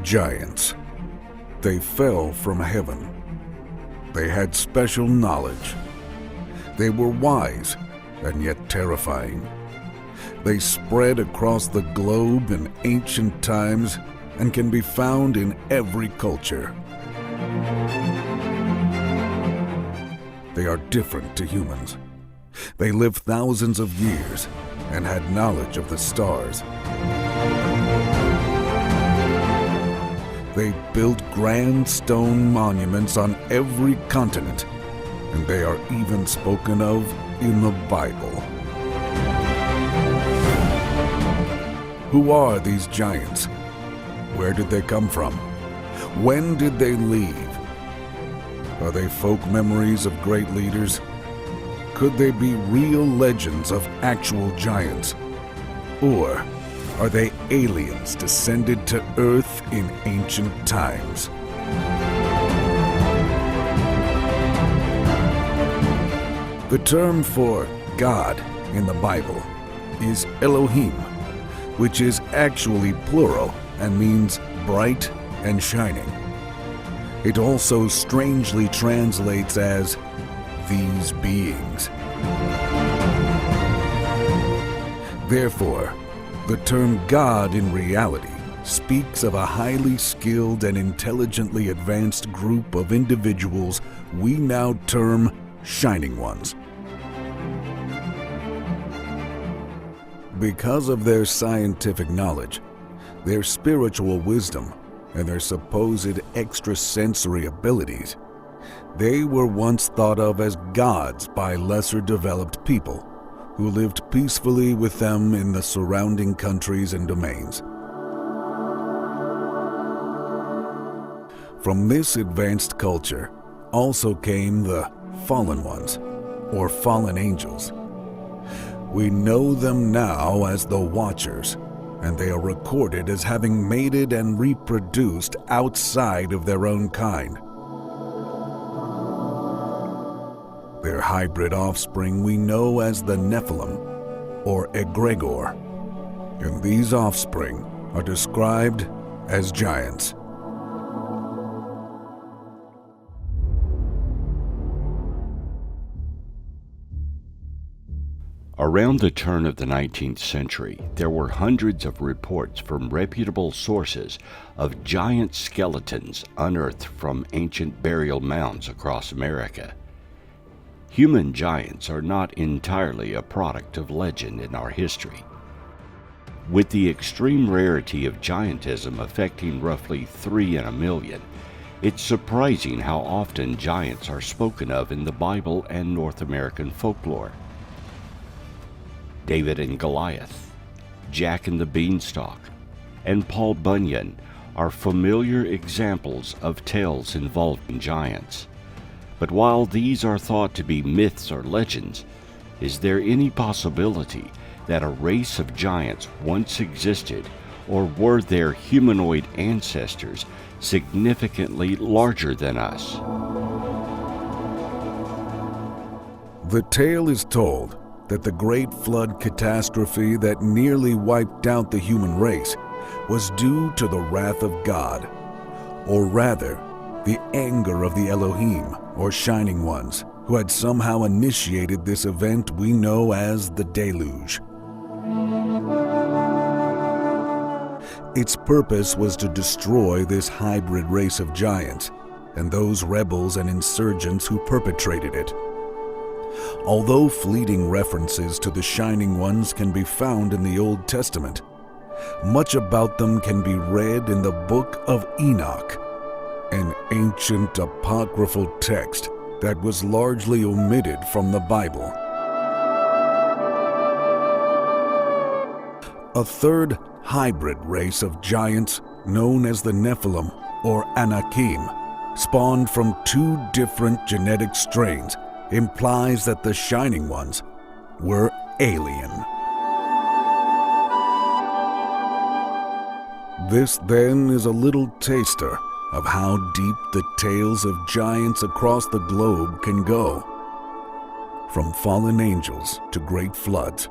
Giants. They fell from heaven. They had special knowledge. They were wise and yet terrifying. They spread across the globe in ancient times and can be found in every culture. They are different to humans. They lived thousands of years and had knowledge of the stars. They built grand stone monuments on every continent, and they are even spoken of in the Bible. Who are these giants? Where did they come from? When did they leave? Are they folk memories of great leaders? Could they be real legends of actual giants? Or are they aliens descended to Earth in ancient times? The term for God in the Bible is Elohim, which is actually plural and means bright and shining. It also strangely translates as these beings. Therefore, the term God in reality speaks of a highly skilled and intelligently advanced group of individuals we now term Shining Ones. Because of their scientific knowledge, their spiritual wisdom, and their supposed extrasensory abilities, they were once thought of as gods by lesser developed people who lived peacefully with them in the surrounding countries and domains. From this advanced culture also came the fallen ones, or fallen angels. We know them now as the Watchers, and they are recorded as having mated and reproduced outside of their own kind. Their hybrid offspring we know as the Nephilim, or Egregor, and these offspring are described as giants. Around the turn of the 19th century, there were hundreds of reports from reputable sources of giant skeletons unearthed from ancient burial mounds across America. Human giants are not entirely a product of legend in our history. With the extreme rarity of giantism affecting roughly 3 in a million, it's surprising how often giants are spoken of in the Bible and North American folklore. David and Goliath, Jack and the Beanstalk, and Paul Bunyan are familiar examples of tales involving giants. But while these are thought to be myths or legends, is there any possibility that a race of giants once existed, or were their humanoid ancestors significantly larger than us? The tale is told that the Great Flood catastrophe that nearly wiped out the human race was due to the wrath of God, or rather, the anger of the Elohim, or Shining Ones, who had somehow initiated this event we know as the Deluge. Its purpose was to destroy this hybrid race of giants and those rebels and insurgents who perpetrated it. Although fleeting references to the Shining Ones can be found in the Old Testament, much about them can be read in the Book of Enoch, an ancient apocryphal text that was largely omitted from the Bible. A third hybrid race of giants, known as the Nephilim or Anakim, spawned from 2 different genetic strains, implies that the Shining Ones were alien. This then is a little taster of how deep the tales of giants across the globe can go. From fallen angels to great floods,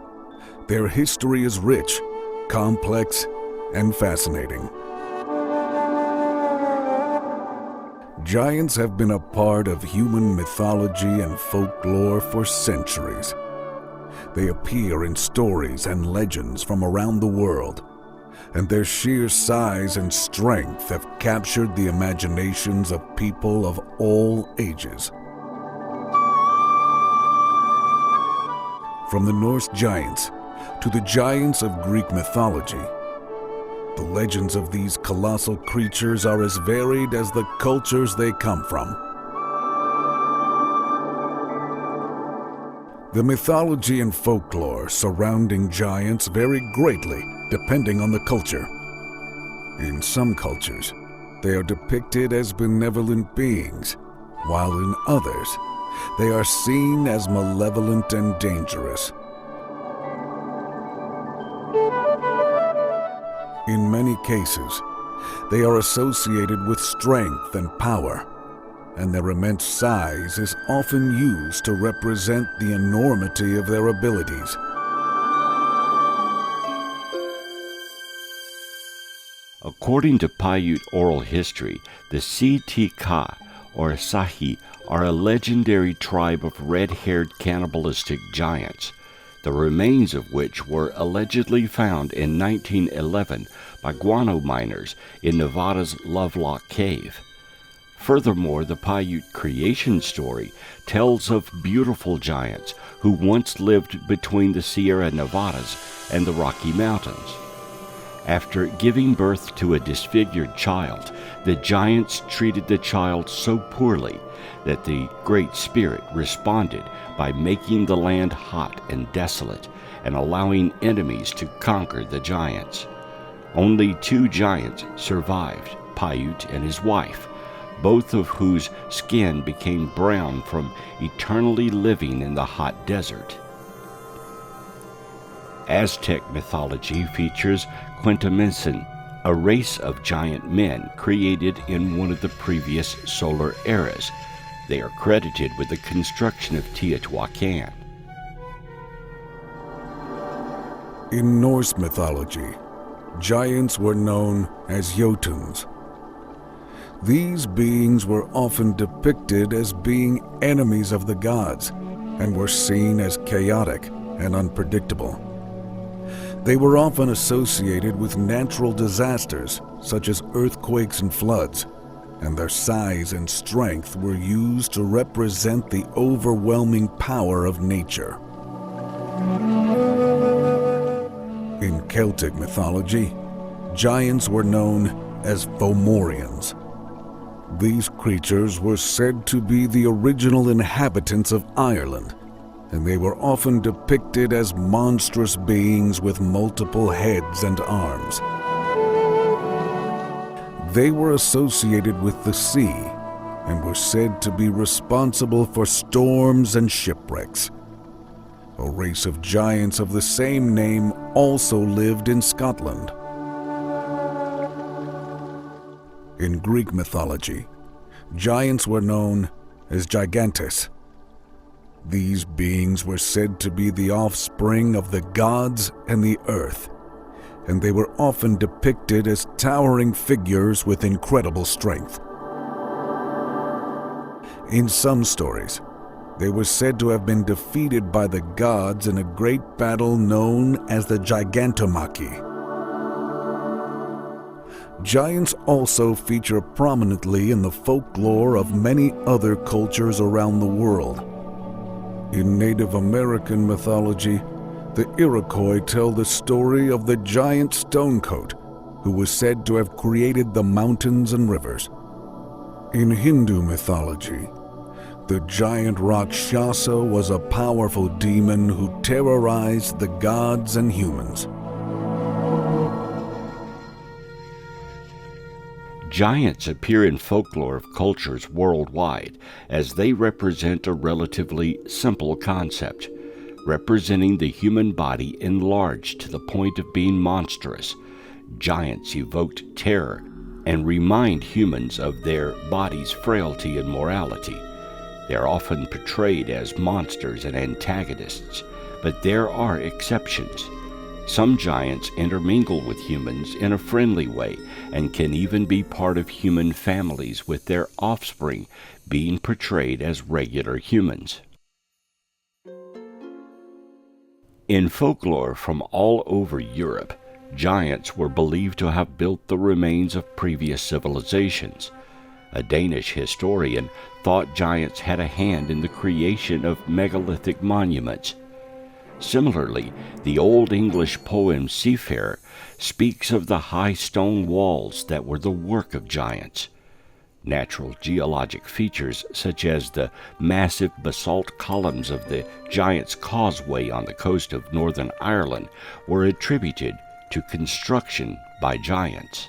their history is rich, complex, and fascinating. Giants have been a part of human mythology and folklore for centuries. They appear in stories and legends from around the world, and their sheer size and strength have captured the imaginations of people of all ages. From the Norse giants to the giants of Greek mythology, the legends of these colossal creatures are as varied as the cultures they come from. The mythology and folklore surrounding giants vary greatly depending on the culture. In some cultures, they are depicted as benevolent beings, while in others, they are seen as malevolent and dangerous. In many cases, they are associated with strength and power, and their immense size is often used to represent the enormity of their abilities. According to Paiute oral history, the Sitika, or Sahi, are a legendary tribe of red-haired cannibalistic giants, the remains of which were allegedly found in 1911 by guano miners in Nevada's Lovelock Cave. Furthermore, the Paiute creation story tells of beautiful giants who once lived between the Sierra Nevadas and the Rocky Mountains. After giving birth to a disfigured child, the giants treated the child so poorly that the Great Spirit responded by making the land hot and desolate and allowing enemies to conquer the giants. Only 2 giants survived, Paiute and his wife, both of whose skin became brown from eternally living in the hot desert. Aztec mythology features Quintamensen, a race of giant men created in one of the previous solar eras. They are credited with the construction of Teotihuacan. In Norse mythology, giants were known as Jotuns. These beings were often depicted as being enemies of the gods and were seen as chaotic and unpredictable. They were often associated with natural disasters such as earthquakes and floods, and their size and strength were used to represent the overwhelming power of nature. In Celtic mythology, giants were known as Fomorians. These creatures were said to be the original inhabitants of Ireland, and they were often depicted as monstrous beings with multiple heads and arms. They were associated with the sea and were said to be responsible for storms and shipwrecks. A race of giants of the same name also lived in Scotland. In Greek mythology, giants were known as gigantes. These beings were said to be the offspring of the gods and the earth, and they were often depicted as towering figures with incredible strength. In some stories, they were said to have been defeated by the gods in a great battle known as the Gigantomachy. Giants also feature prominently in the folklore of many other cultures around the world. In Native American mythology, the Iroquois tell the story of the giant Stonecoat, who was said to have created the mountains and rivers. In Hindu mythology, the giant Rakshasa was a powerful demon who terrorized the gods and humans. Giants appear in folklore of cultures worldwide as they represent a relatively simple concept, representing the human body enlarged to the point of being monstrous. Giants evoked terror and remind humans of their body's frailty and morality. They are often portrayed as monsters and antagonists, but there are exceptions. Some giants intermingle with humans in a friendly way and can even be part of human families, with their offspring being portrayed as regular humans. In folklore from all over Europe, giants were believed to have built the remains of previous civilizations. A Danish historian thought giants had a hand in the creation of megalithic monuments. Similarly, the Old English poem Seafarer speaks of the high stone walls that were the work of giants. Natural geologic features, such as the massive basalt columns of the Giant's Causeway on the coast of Northern Ireland, were attributed to construction by giants.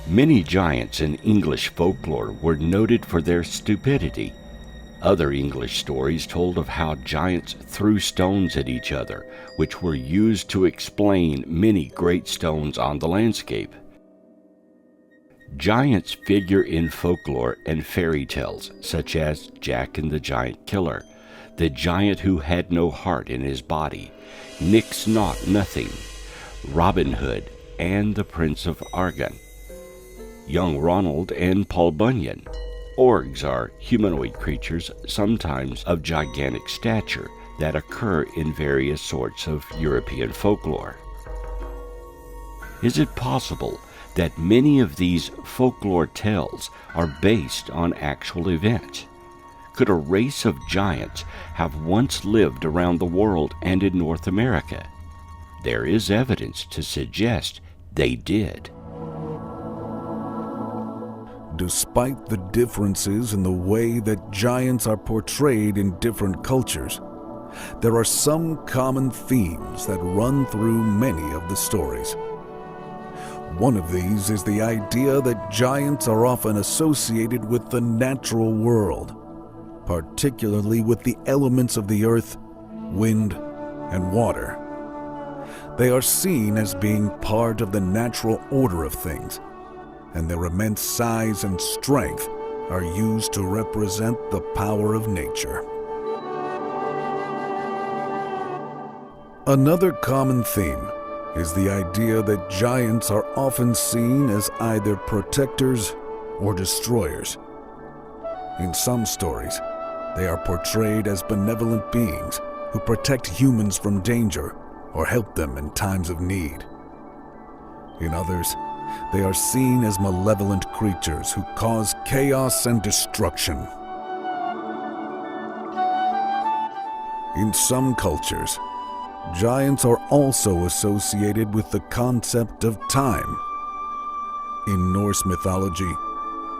Many giants in English folklore were noted for their stupidity. Other English stories told of how giants threw stones at each other, which were used to explain many great stones on the landscape. Giants figure in folklore and fairy tales, such as Jack and the Giant Killer, the giant who had no heart in his body, Nix Naught Nothing, Robin Hood, and the Prince of Argon. Young Ronald and Paul Bunyan. Orgs are humanoid creatures, sometimes of gigantic stature, that occur in various sorts of European folklore. Is it possible that many of these folklore tales are based on actual events? Could a race of giants have once lived around the world and in North America? There is evidence to suggest they did. Despite the differences in the way that giants are portrayed in different cultures, there are some common themes that run through many of the stories. One of these is the idea that giants are often associated with the natural world, particularly with the elements of the earth, wind, and water. They are seen as being part of the natural order of things, and their immense size and strength are used to represent the power of nature. Another common theme is the idea that giants are often seen as either protectors or destroyers. In some stories, they are portrayed as benevolent beings who protect humans from danger or help them in times of need. In others, they are seen as malevolent creatures who cause chaos and destruction. In some cultures, giants are also associated with the concept of time. In Norse mythology,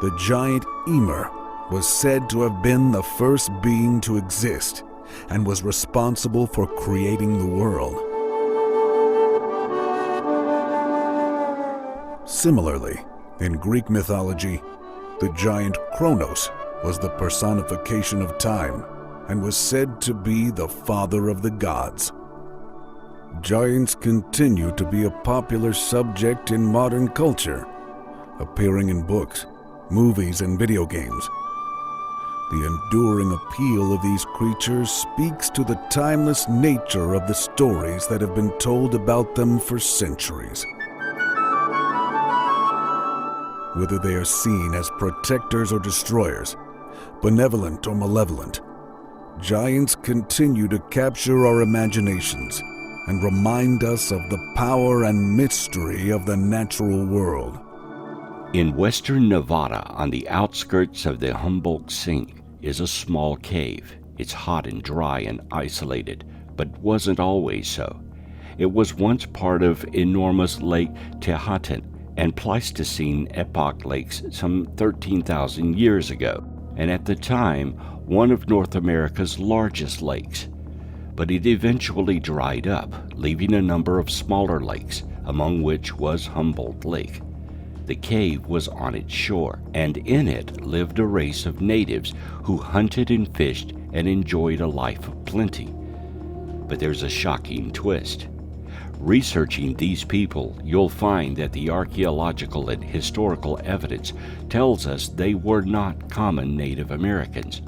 the giant Ymir was said to have been the first being to exist and was responsible for creating the world. Similarly, in Greek mythology, the giant Kronos was the personification of time and was said to be the father of the gods. Giants continue to be a popular subject in modern culture, appearing in books, movies, and video games. The enduring appeal of these creatures speaks to the timeless nature of the stories that have been told about them for centuries. Whether they are seen as protectors or destroyers, benevolent or malevolent, giants continue to capture our imaginations and remind us of the power and mystery of the natural world. In western Nevada, on the outskirts of the Humboldt Sink, is a small cave. It's hot and dry and isolated, but wasn't always so. It was once part of enormous Lake Tehatin and Pleistocene epoch lakes some 13,000 years ago, and at the time, one of North America's largest lakes. But it eventually dried up, leaving a number of smaller lakes, among which was Humboldt Lake. The cave was on its shore, and in it lived a race of natives who hunted and fished and enjoyed a life of plenty. But there's a shocking twist. Researching these people, you'll find that the archaeological and historical evidence tells us they were not common Native Americans.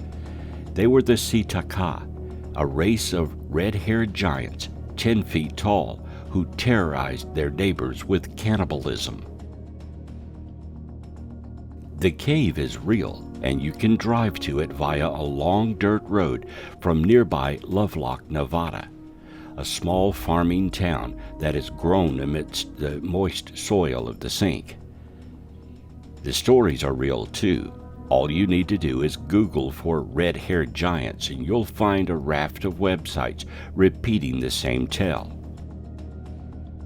They were the Sitaka, a race of red-haired giants, 10 feet tall, who terrorized their neighbors with cannibalism. The cave is real, and you can drive to it via a long dirt road from nearby Lovelock, Nevada, a small farming town that has grown amidst the moist soil of the sink. The stories are real too. All you need to do is Google for red-haired giants and you'll find a raft of websites repeating the same tale.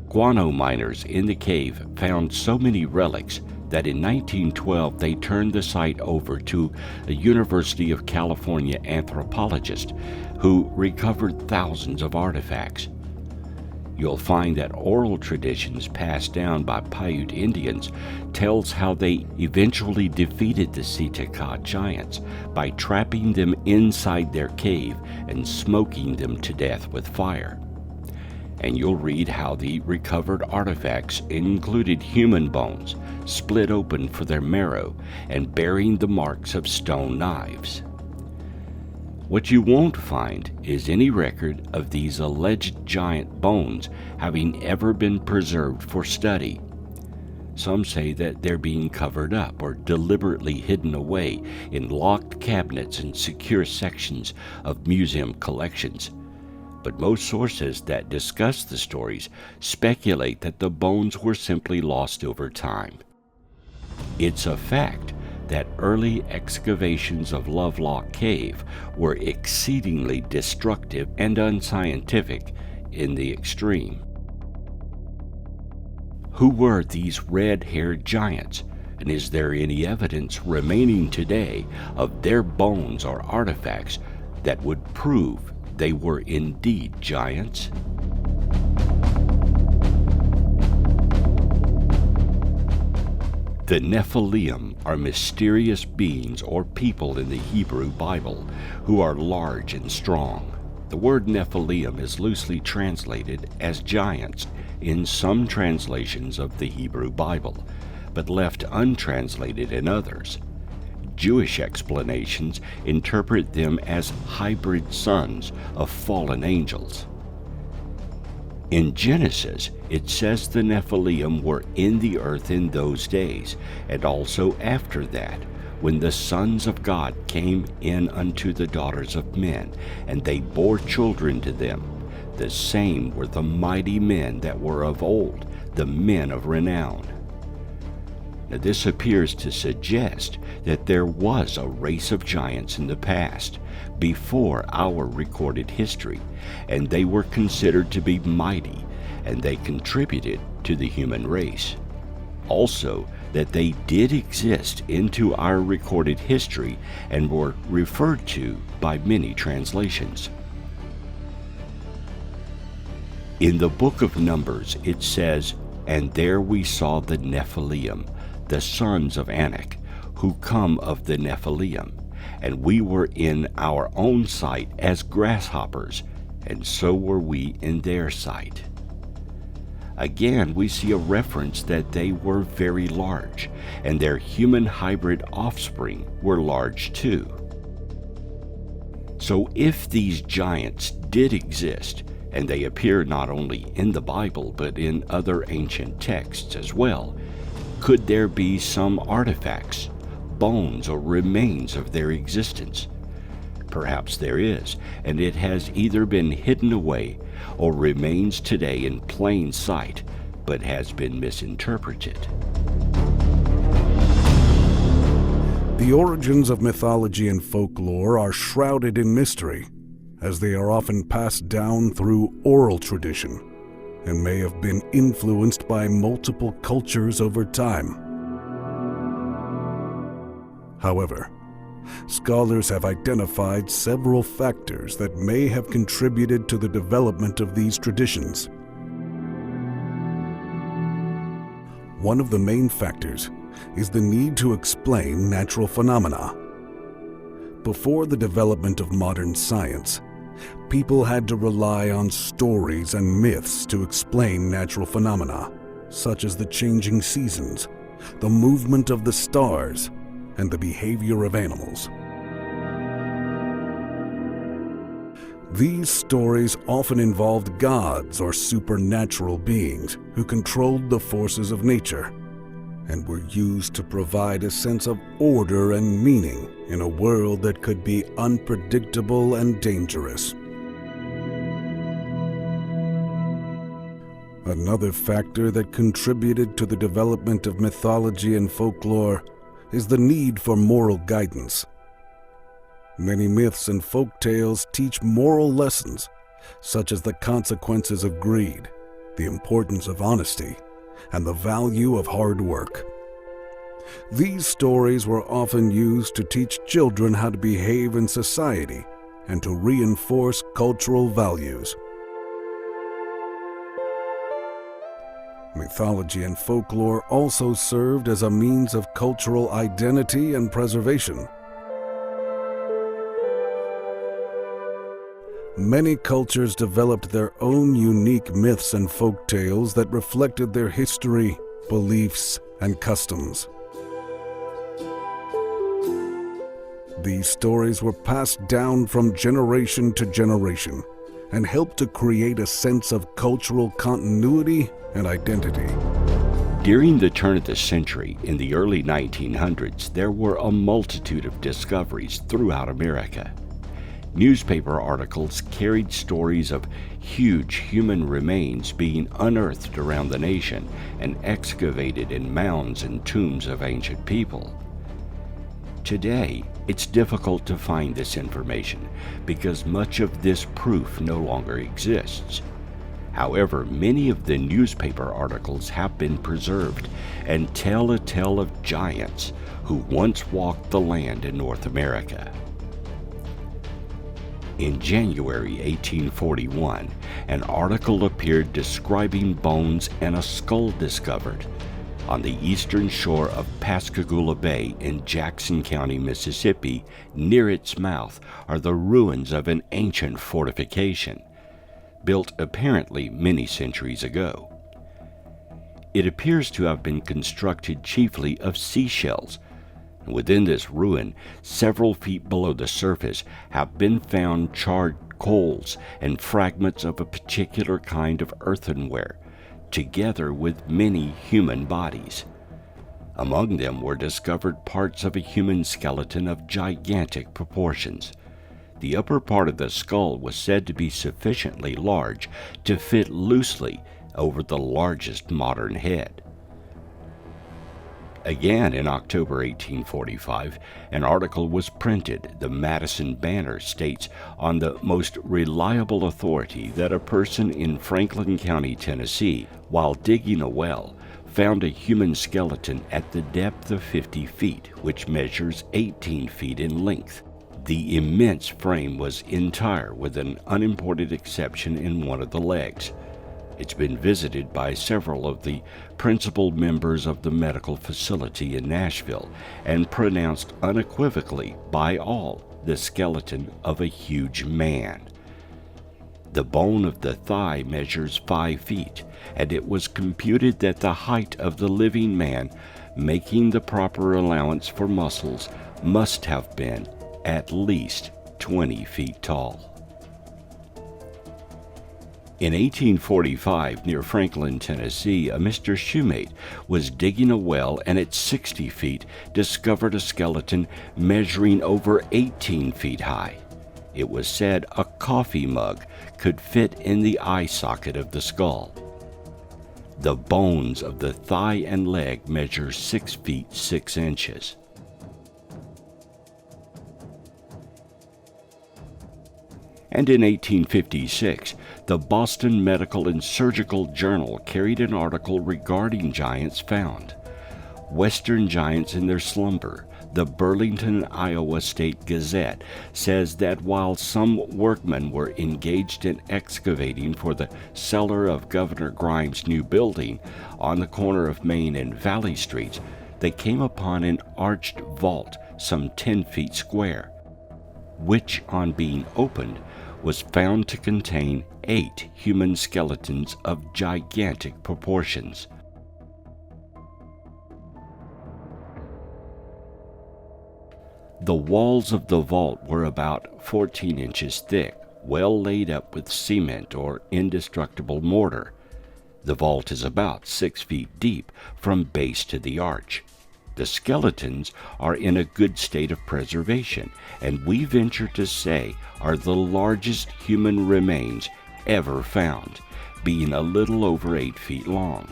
Guano miners in the cave found so many relics that in 1912 they turned the site over to a University of California anthropologist who recovered thousands of artifacts. You'll find that oral traditions passed down by Paiute Indians tells how they eventually defeated the Seneca giants by trapping them inside their cave and smoking them to death with fire. And you'll read how the recovered artifacts included human bones, split open for their marrow, and bearing the marks of stone knives. What you won't find is any record of these alleged giant bones having ever been preserved for study. Some say that they're being covered up or deliberately hidden away in locked cabinets and secure sections of museum collections. But most sources that discuss the stories speculate that the bones were simply lost over time. It's a fact that early excavations of Lovelock Cave were exceedingly destructive and unscientific in the extreme. Who were these red-haired giants, and is there any evidence remaining today of their bones or artifacts that would prove they were indeed giants? The Nephilim are mysterious beings or people in the Hebrew Bible who are large and strong. The word Nephilim is loosely translated as giants in some translations of the Hebrew Bible, but left untranslated in others. Jewish explanations interpret them as hybrid sons of fallen angels. In Genesis, it says the Nephilim were in the earth in those days, and also after that, when the sons of God came in unto the daughters of men, and they bore children to them. The same were the mighty men that were of old, the men of renown. Now, this appears to suggest that there was a race of giants in the past, before our recorded history, and they were considered to be mighty, and they contributed to the human race. Also, that they did exist into our recorded history and were referred to by many translations. In the book of Numbers, it says, "And there we saw the Nephilim, the sons of Anak, who come of the Nephilim, and we were in our own sight as grasshoppers, and so were we in their sight." Again, we see a reference that they were very large, and their human hybrid offspring were large too. So if these giants did exist, and they appear not only in the Bible but in other ancient texts as well, could there be some artifacts, bones, or remains of their existence? Perhaps there is, and it has either been hidden away or remains today in plain sight, but has been misinterpreted. The origins of mythology and folklore are shrouded in mystery, as they are often passed down through oral tradition, and may have been influenced by multiple cultures over time. However, scholars have identified several factors that may have contributed to the development of these traditions. One of the main factors is the need to explain natural phenomena. Before the development of modern science, people had to rely on stories and myths to explain natural phenomena, such as the changing seasons, the movement of the stars, and the behavior of animals. These stories often involved gods or supernatural beings who controlled the forces of nature and were used to provide a sense of order and meaning in a world that could be unpredictable and dangerous. Another factor that contributed to the development of mythology and folklore is the need for moral guidance. Many myths and folk tales teach moral lessons, such as the consequences of greed, the importance of honesty, and the value of hard work. These stories were often used to teach children how to behave in society and to reinforce cultural values. Mythology and folklore also served as a means of cultural identity and preservation. Many cultures developed their own unique myths and folk tales that reflected their history, beliefs, and customs. These stories were passed down from generation to generation and helped to create a sense of cultural continuity and identity. During the turn of the century, in the early 1900s, there were a multitude of discoveries throughout America. Newspaper articles carried stories of huge human remains being unearthed around the nation and excavated in mounds and tombs of ancient people. Today, it's difficult to find this information because much of this proof no longer exists. However, many of the newspaper articles have been preserved and tell a tale of giants who once walked the land in North America. In January 1841, an article appeared describing bones and a skull discovered on the eastern shore of Pascagoula Bay in Jackson County, Mississippi. Near its mouth are the ruins of an ancient fortification, built apparently many centuries ago. It appears to have been constructed chiefly of seashells. Within this ruin, several feet below the surface, have been found charred coals and fragments of a particular kind of earthenware, together with many human bodies. Among them were discovered parts of a human skeleton of gigantic proportions. The upper part of the skull was said to be sufficiently large to fit loosely over the largest modern head. Again, in October 1845, an article was printed. The Madison Banner states on the most reliable authority that a person in Franklin County, Tennessee, while digging a well, found a human skeleton at the depth of 50 feet, which measures 18 feet in length. The immense frame was entire, with an unimportant exception in one of the legs. It's been visited by several of the principal members of the medical facility in Nashville and pronounced unequivocally by all the skeleton of a huge man. The bone of the thigh measures 5 feet, and it was computed that the height of the living man, making the proper allowance for muscles, must have been at least 20 feet tall. In 1845, near Franklin, Tennessee, a Mr. Shoemate was digging a well and at 60 feet discovered a skeleton measuring over 18 feet high. It was said a coffee mug could fit in the eye socket of the skull. The bones of the thigh and leg measure 6 feet 6 inches. And in 1856, the Boston Medical and Surgical Journal carried an article regarding giants found. Western Giants in Their Slumber. The Burlington, Iowa State Gazette says that while some workmen were engaged in excavating for the cellar of Governor Grimes' new building on the corner of Main and Valley Streets, they came upon an arched vault some 10 feet square, which, on being opened, was found to contain 8 human skeletons of gigantic proportions. The walls of the vault were about 14 inches thick, well laid up with cement or indestructible mortar. The vault is about 6 feet deep from base to the arch. The skeletons are in a good state of preservation, and we venture to say are the largest human remains ever found, being a little over 8 feet long.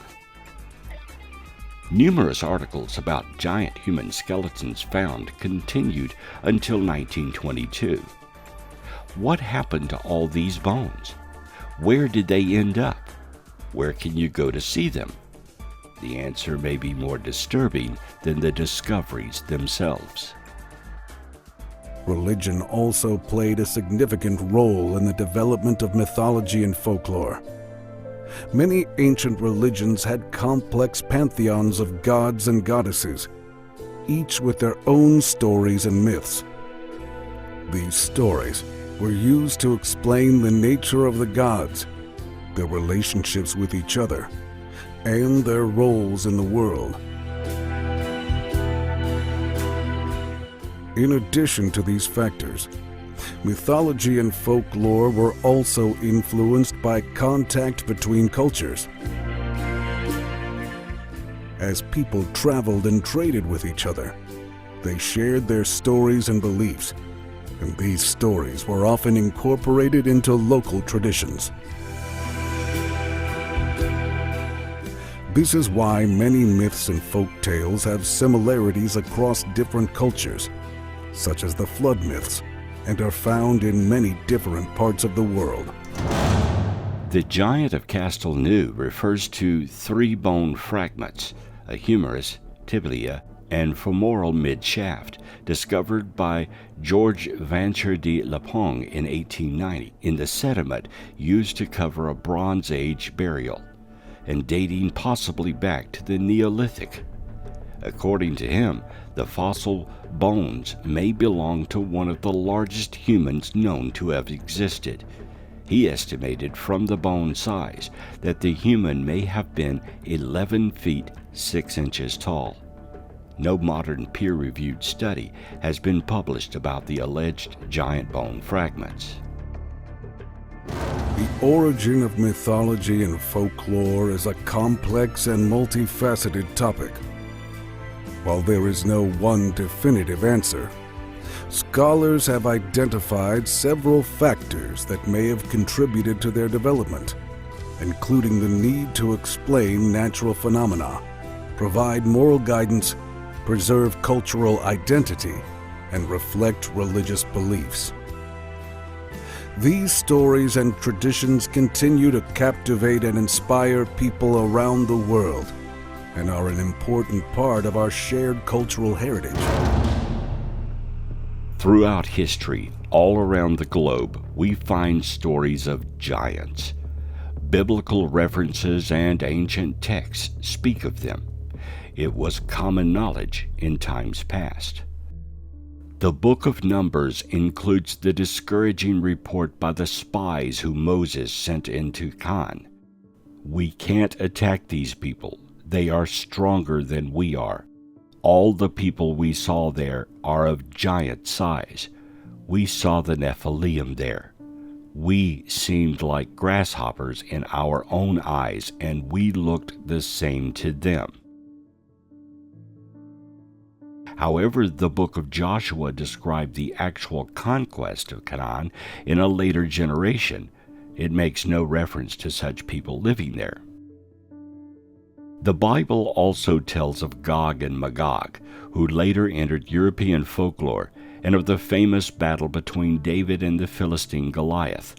Numerous articles about giant human skeletons found continued until 1922. What happened to all these bones? Where did they end up? Where can you go to see them? The answer may be more disturbing than the discoveries themselves. Religion also played a significant role in the development of mythology and folklore. Many ancient religions had complex pantheons of gods and goddesses, each with their own stories and myths. These stories were used to explain the nature of the gods, their relationships with each other, and their roles in the world. In addition to these factors, mythology and folklore were also influenced by contact between cultures. As people traveled and traded with each other, they shared their stories and beliefs, and these stories were often incorporated into local traditions. This is why many myths and folk tales have similarities across different cultures, such as the flood myths, and are found in many different parts of the world. The giant of Castelnau refers to 3 bone fragments, a humerus, tibia, and femoral mid-shaft, discovered by Georges Vancher de Lapong in 1890 in the sediment used to cover a Bronze Age burial, and dating possibly back to the Neolithic. According to him, the fossil bones may belong to one of the largest humans known to have existed. He estimated from the bone size that the human may have been 11 feet 6 inches tall. No modern peer-reviewed study has been published about the alleged giant bone fragments. The origin of mythology and folklore is a complex and multifaceted topic. While there is no one definitive answer, scholars have identified several factors that may have contributed to their development, including the need to explain natural phenomena, provide moral guidance, preserve cultural identity, and reflect religious beliefs. These stories and traditions continue to captivate and inspire people around the world, and are an important part of our shared cultural heritage. Throughout history, all around the globe, we find stories of giants. Biblical references and ancient texts speak of them. It was common knowledge in times past. The book of Numbers includes the discouraging report by the spies who Moses sent into Canaan. We can't attack these people. They are stronger than we are. All the people we saw there are of giant size. We saw the Nephilim there. We seemed like grasshoppers in our own eyes, and we looked the same to them. However, the book of Joshua described the actual conquest of Canaan in a later generation. It makes no reference to such people living there. The Bible also tells of Gog and Magog, who later entered European folklore, and of the famous battle between David and the Philistine Goliath.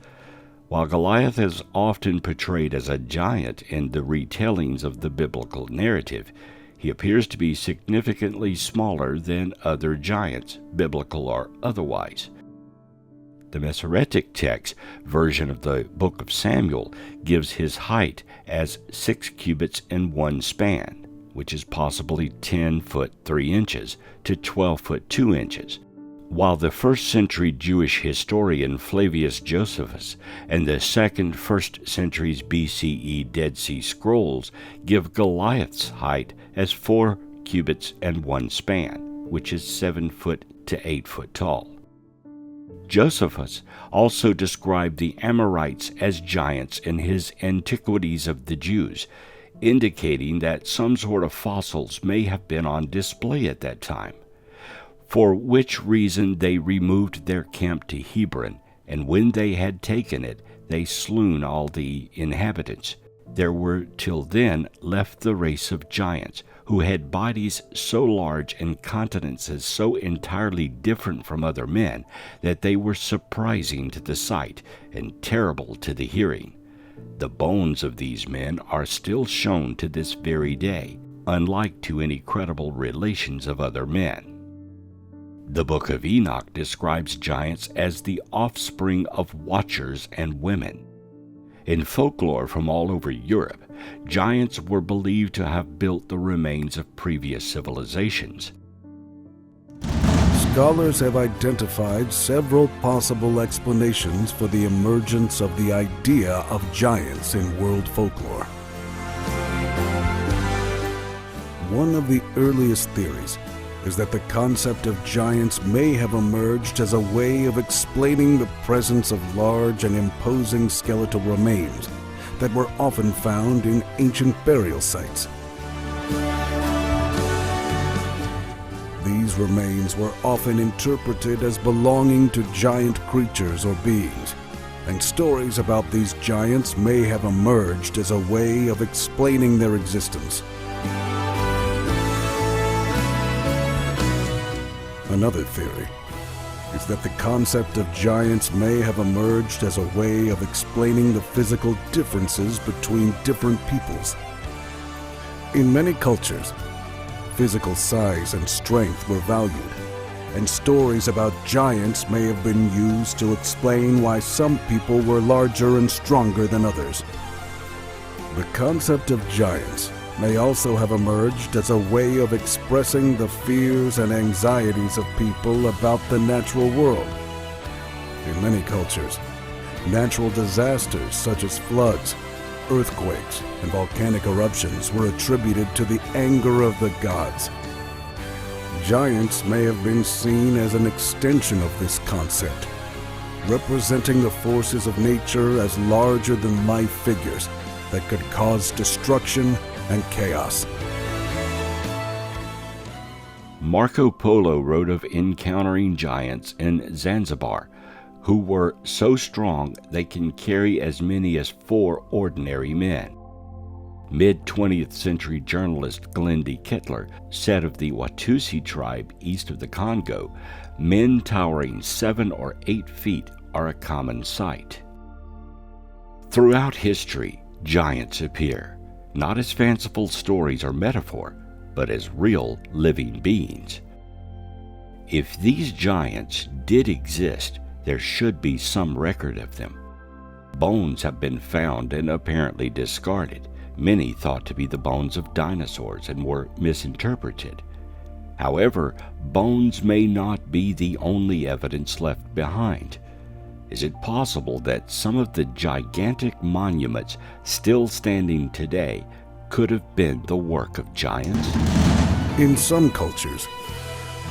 While Goliath is often portrayed as a giant in the retellings of the biblical narrative, he appears to be significantly smaller than other giants, biblical or otherwise. The Masoretic text version of the Book of Samuel gives his height as 6 cubits and 1 span, which is possibly 10 foot 3 inches to 12 foot 2 inches, while the 1st century Jewish historian Flavius Josephus and the 1st century BCE Dead Sea Scrolls give Goliath's height as 4 cubits and 1 span, which is 7 foot to 8 foot tall. Josephus also described the Amorites as giants in his Antiquities of the Jews, indicating that some sort of fossils may have been on display at that time, for which reason they removed their camp to Hebron, and when they had taken it, they slew all the inhabitants. There were till then left the race of giants, who had bodies so large and countenances so entirely different from other men that they were surprising to the sight and terrible to the hearing. The bones of these men are still shown to this very day, unlike to any credible relations of other men. The Book of Enoch describes giants as the offspring of watchers and women. In folklore from all over Europe, giants were believed to have built the remains of previous civilizations. Scholars have identified several possible explanations for the emergence of the idea of giants in world folklore. One of the earliest theories is that the concept of giants may have emerged as a way of explaining the presence of large and imposing skeletal remains that were often found in ancient burial sites. These remains were often interpreted as belonging to giant creatures or beings, and stories about these giants may have emerged as a way of explaining their existence. Another theory is that the concept of giants may have emerged as a way of explaining the physical differences between different peoples. In many cultures, physical size and strength were valued, and stories about giants may have been used to explain why some people were larger and stronger than others. The concept of giants may also have emerged as a way of expressing the fears and anxieties of people about the natural world. In many cultures, natural disasters such as floods, earthquakes, and volcanic eruptions were attributed to the anger of the gods. Giants may have been seen as an extension of this concept, representing the forces of nature as larger-than-life figures that could cause destruction and chaos. Marco Polo wrote of encountering giants in Zanzibar, who were so strong they can carry as many as 4 ordinary men. Mid-20th century journalist Glenn D. Kettler said of the Watusi tribe east of the Congo, men towering 7 or 8 feet are a common sight. Throughout history, giants appear, not as fanciful stories or metaphor, but as real living beings. If these giants did exist, there should be some record of them. Bones have been found and apparently discarded, many thought to be the bones of dinosaurs and were misinterpreted. However, bones may not be the only evidence left behind. Is it possible that some of the gigantic monuments still standing today could have been the work of giants? In some cultures,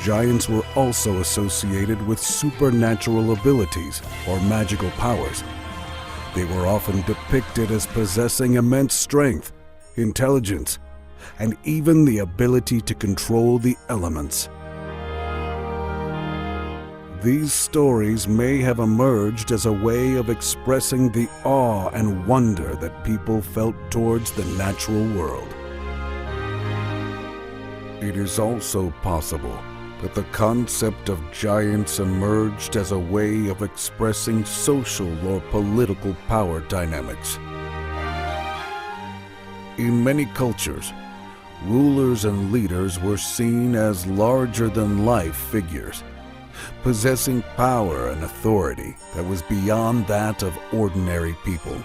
giants were also associated with supernatural abilities or magical powers. They were often depicted as possessing immense strength, intelligence, and even the ability to control the elements. These stories may have emerged as a way of expressing the awe and wonder that people felt towards the natural world. It is also possible that the concept of giants emerged as a way of expressing social or political power dynamics. In many cultures, rulers and leaders were seen as larger-than-life figures, possessing power and authority that was beyond that of ordinary people.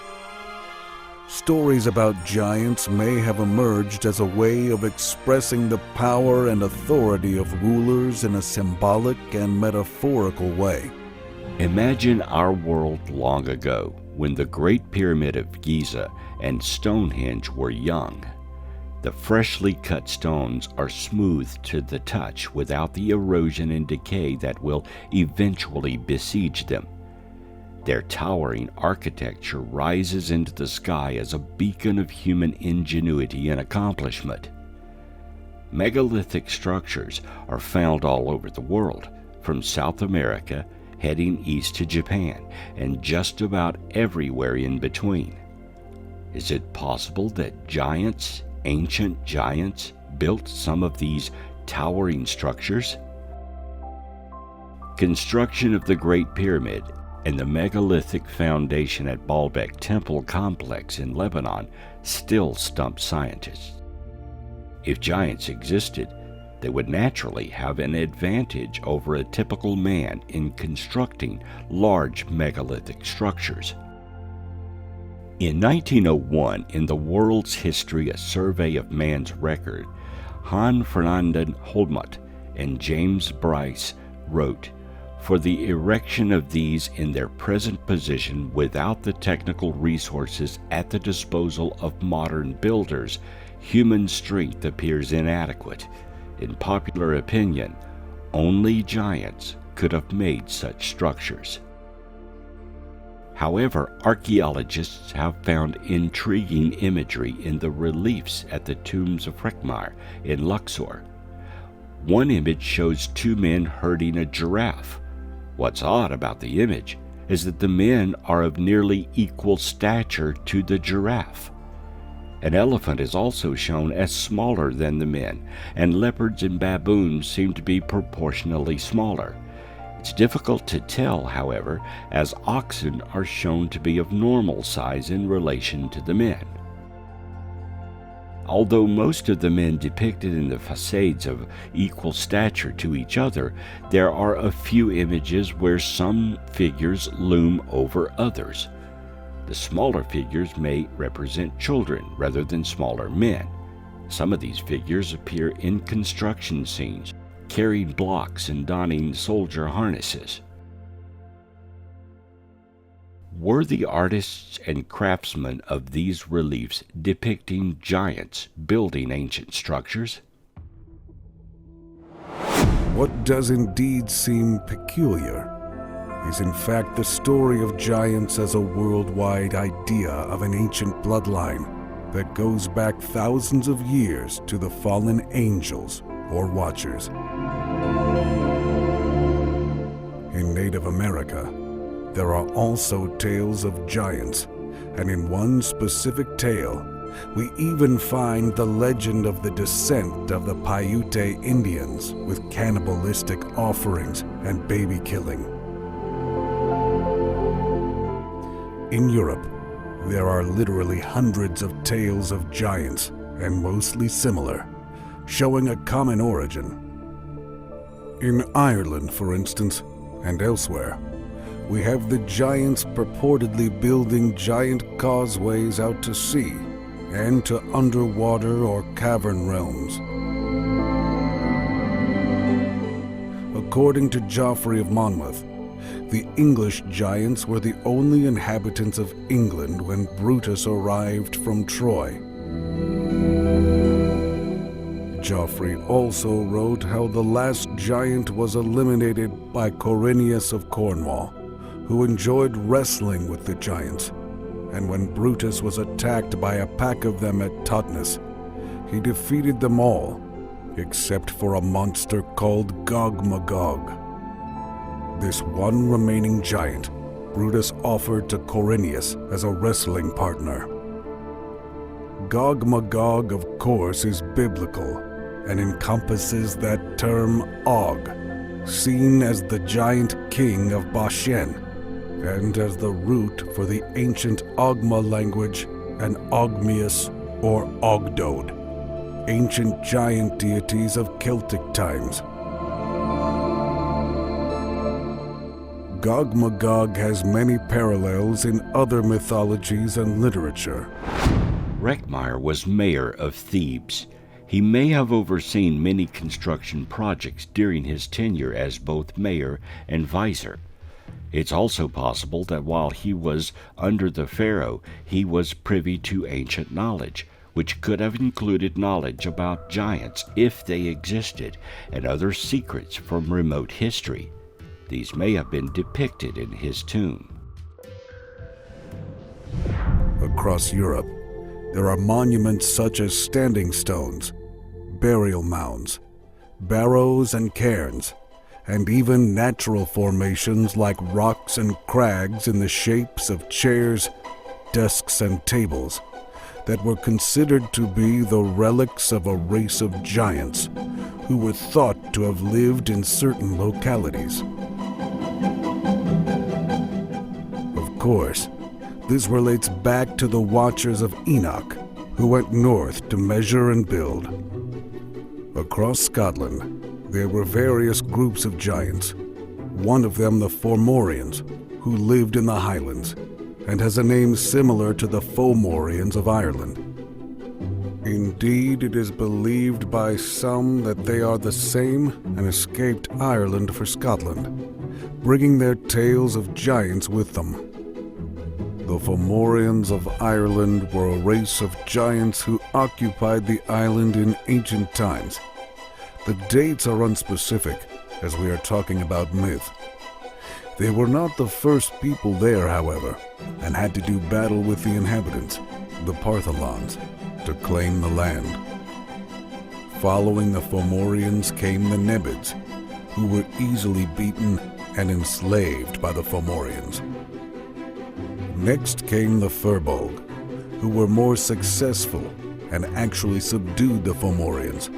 Stories about giants may have emerged as a way of expressing the power and authority of rulers in a symbolic and metaphorical way. Imagine our world long ago, when the Great Pyramid of Giza and Stonehenge were young. The freshly cut stones are smooth to the touch without the erosion and decay that will eventually besiege them. Their towering architecture rises into the sky as a beacon of human ingenuity and accomplishment. Megalithic structures are found all over the world, from South America heading east to Japan, and just about everywhere in between. Is it possible that giants, ancient giants, built some of these towering structures? Construction of the Great Pyramid and the megalithic foundation at Baalbek Temple Complex in Lebanon still stump scientists. If giants existed, they would naturally have an advantage over a typical man in constructing large megalithic structures. In 1901, in the World's History, a survey of man's record, Han Fernanden Holmut and James Bryce wrote, "For the erection of these in their present position without the technical resources at the disposal of modern builders, human strength appears inadequate. In popular opinion, only giants could have made such structures." However, archaeologists have found intriguing imagery in the reliefs at the tombs of Rekhmire in Luxor. One image shows two men herding a giraffe. What's odd about the image is that the men are of nearly equal stature to the giraffe. An elephant is also shown as smaller than the men, and leopards and baboons seem to be proportionally smaller. It's difficult to tell, however, as oxen are shown to be of normal size in relation to the men. Although most of the men depicted in the facades of equal stature to each other, there are a few images where some figures loom over others. The smaller figures may represent children rather than smaller men. Some of these figures appear in construction scenes, carrying blocks and donning soldier harnesses. Were the artists and craftsmen of these reliefs depicting giants building ancient structures? What does indeed seem peculiar is in fact the story of giants as a worldwide idea of an ancient bloodline that goes back thousands of years to the fallen angels or watchers. In Native America, there are also tales of giants, and in one specific tale, we even find the legend of the descent of the Paiute Indians with cannibalistic offerings and baby killing. In Europe, there are literally hundreds of tales of giants, and mostly similar, showing a common origin. In Ireland, for instance, and elsewhere, we have the giants purportedly building giant causeways out to sea and to underwater or cavern realms. According to Geoffrey of Monmouth, the English giants were the only inhabitants of England when Brutus arrived from Troy. Geoffrey also wrote how the last giant was eliminated by Corineus of Cornwall, who enjoyed wrestling with the giants, and when Brutus was attacked by a pack of them at Totnes, he defeated them all, except for a monster called Gog-Magog. This one remaining giant, Brutus offered to Corineus as a wrestling partner. Gog-Magog, of course, is biblical and encompasses that term Og, seen as the giant king of Bashan, and as the root for the ancient Ogma language and Ogmius or Ogdode, ancient giant deities of Celtic times. Gog-Magog has many parallels in other mythologies and literature. Rekhmire was mayor of Thebes. He may have overseen many construction projects during his tenure as both mayor and vizier. It's also possible that while he was under the pharaoh, he was privy to ancient knowledge, which could have included knowledge about giants if they existed and other secrets from remote history. These may have been depicted in his tomb. Across Europe, there are monuments such as standing stones, burial mounds, barrows and cairns, and even natural formations like rocks and crags in the shapes of chairs, desks, and tables that were considered to be the relics of a race of giants who were thought to have lived in certain localities. Of course, this relates back to the Watchers of Enoch, who went north to measure and build. Across Scotland, there were various groups of giants, one of them the Fomorians, who lived in the Highlands, and has a name similar to the Fomorians of Ireland. Indeed, it is believed by some that they are the same and escaped Ireland for Scotland, bringing their tales of giants with them. The Fomorians of Ireland were a race of giants who occupied the island in ancient times. The dates are unspecific, as we are talking about myth. They were not the first people there, however, and had to do battle with the inhabitants, the Partholons, to claim the land. Following the Fomorians came the Nebids, who were easily beaten and enslaved by the Fomorians. Next came the Firbolg, who were more successful and actually subdued the Fomorians,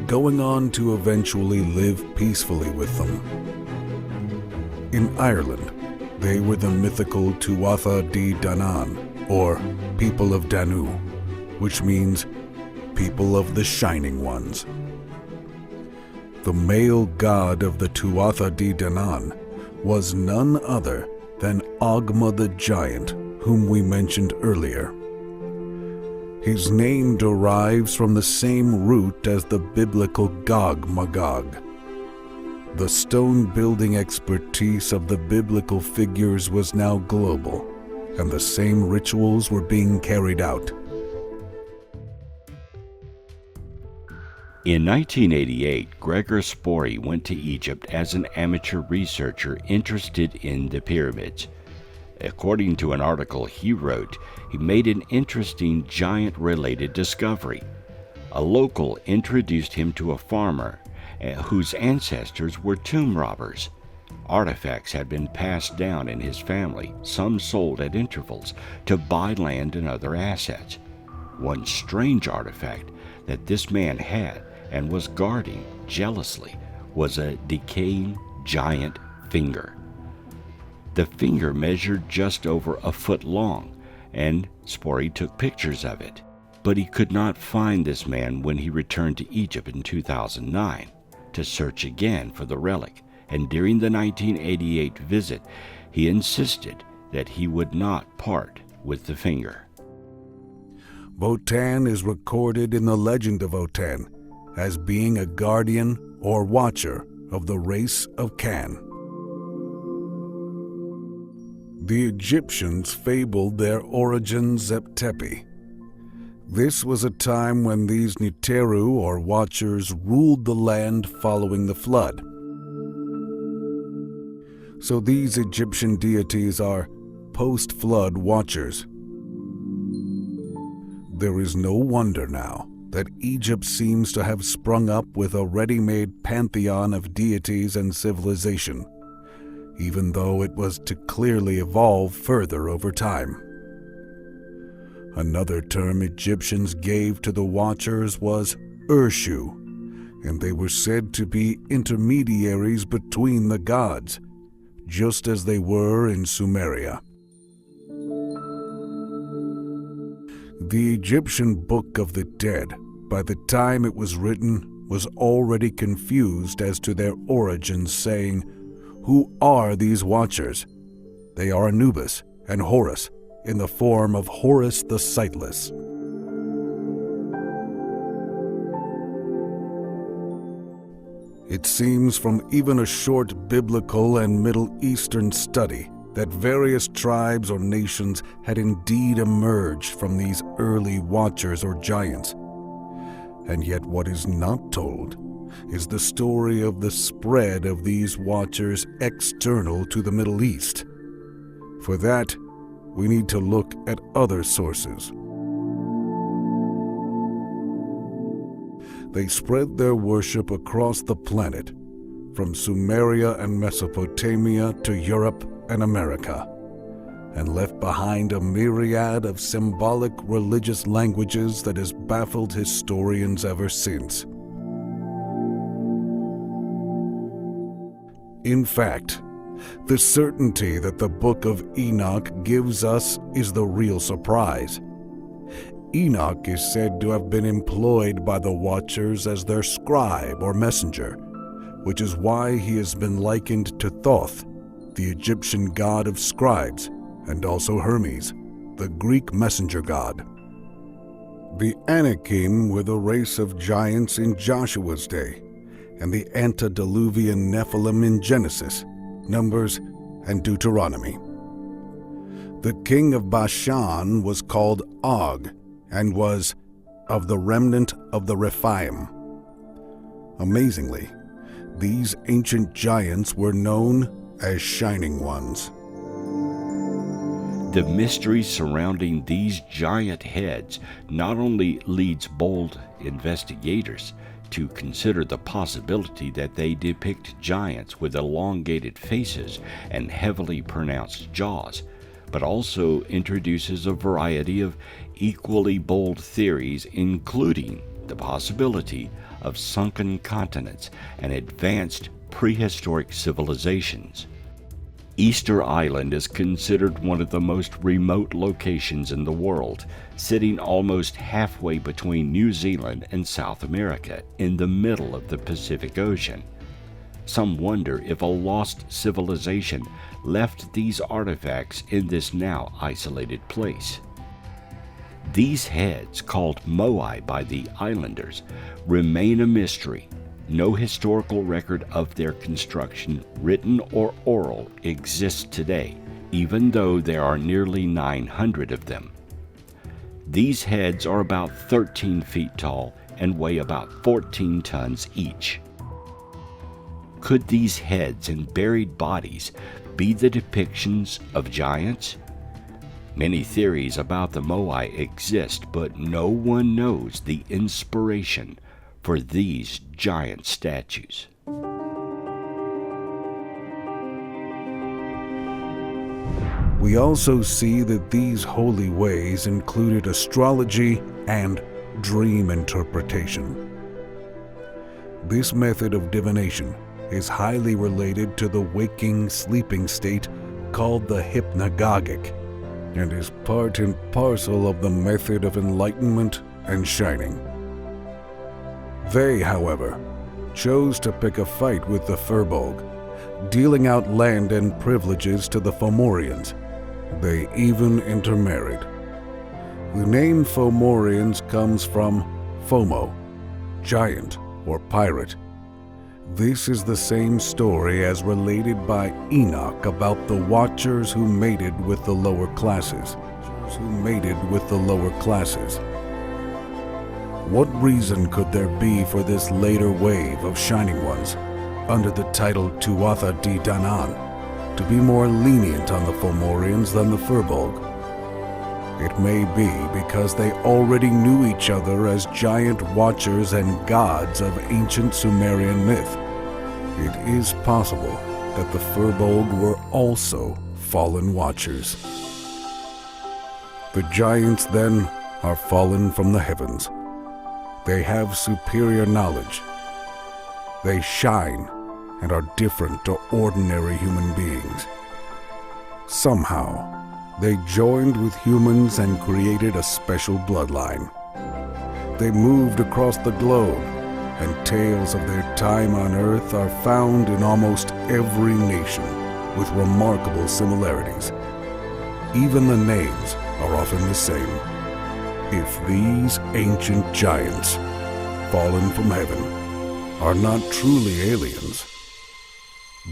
going on to eventually live peacefully with them. In Ireland, they were the mythical Tuatha Dé Danann, or People of Danu, which means People of the Shining Ones. The male god of the Tuatha Dé Danann was none other than Ogma the Giant, whom we mentioned earlier. His name derives from the same root as the biblical Gog Magog. The stone-building expertise of the biblical figures was now global, and the same rituals were being carried out. In 1988, Gregor Spory went to Egypt as an amateur researcher interested in the pyramids. According to an article he wrote, he made an interesting giant-related discovery. A local introduced him to a farmer whose ancestors were tomb robbers. Artifacts had been passed down in his family, some sold at intervals, to buy land and other assets. One strange artifact that this man had and was guarding jealously was a decaying giant finger. The finger measured just over a foot long, and Spory took pictures of it. But he could not find this man when he returned to Egypt in 2009 to search again for the relic, and during the 1988 visit, he insisted that he would not part with the finger. Votan is recorded in the legend of Votan as being a guardian or watcher of the race of Can. The Egyptians fabled their origin Zep-Tepi. This was a time when these Neteru, or watchers, ruled the land following the flood. So these Egyptian deities are post-flood watchers. There is no wonder now that Egypt seems to have sprung up with a ready-made pantheon of deities and civilization, even though it was to clearly evolve further over time. Another term Egyptians gave to the watchers was Urshu, and they were said to be intermediaries between the gods, just as they were in Sumeria. The Egyptian Book of the Dead, by the time it was written, was already confused as to their origins, saying, "Who are these watchers? They are Anubis and Horus, in the form of Horus the Sightless." It seems from even a short biblical and Middle Eastern study that various tribes or nations had indeed emerged from these early Watchers or giants. And yet what is not told is the story of the spread of these Watchers external to the Middle East. For that, we need to look at other sources. They spread their worship across the planet, from Sumeria and Mesopotamia to Europe and America, and left behind a myriad of symbolic religious languages that has baffled historians ever since. In fact, the certainty that the Book of Enoch gives us is the real surprise. Enoch is said to have been employed by the Watchers as their scribe or messenger, which is why he has been likened to Thoth, the Egyptian god of scribes, and also Hermes, the Greek messenger god. The Anakim were the race of giants in Joshua's day, and the antediluvian Nephilim in Genesis, Numbers, and Deuteronomy. The king of Bashan was called Og, and was of the remnant of the Rephaim. Amazingly, these ancient giants were known as Shining Ones. The mystery surrounding these giant heads not only leads bold investigators to consider the possibility that they depict giants with elongated faces and heavily pronounced jaws, but also introduces a variety of equally bold theories, including the possibility of sunken continents and advanced prehistoric civilizations. Easter Island is considered one of the most remote locations in the world, sitting almost halfway between New Zealand and South America, in the middle of the Pacific Ocean. Some wonder if a lost civilization left these artifacts in this now isolated place. These heads, called moai by the islanders, remain a mystery. No historical record of their construction, written or oral, exists today, even though there are nearly 900 of them. These heads are about 13 feet tall and weigh about 14 tons each. Could these heads and buried bodies be the depictions of giants? Many theories about the moai exist, but no one knows the inspiration for these giant statues. We also see that these holy ways included astrology and dream interpretation. This method of divination is highly related to the waking-sleeping state called the hypnagogic, and is part and parcel of the method of enlightenment and shining. They, however, chose to pick a fight with the Firbolg, dealing out land and privileges to the Fomorians. They even intermarried. The name Fomorians comes from FOMO, giant or pirate. This is the same story as related by Enoch about the Watchers who mated with the lower classes. What reason could there be for this later wave of Shining Ones, under the title Tuatha De Danann, to be more lenient on the Fomorians than the Firbolg? It may be because they already knew each other as giant watchers and gods of ancient Sumerian myth. It is possible that the Firbolg were also fallen watchers. The giants, then, are fallen from the heavens. They have superior knowledge. They shine and are different to ordinary human beings. Somehow, they joined with humans and created a special bloodline. They moved across the globe, and tales of their time on Earth are found in almost every nation, with remarkable similarities. Even the names are often the same. If these ancient giants, fallen from heaven, are not truly aliens,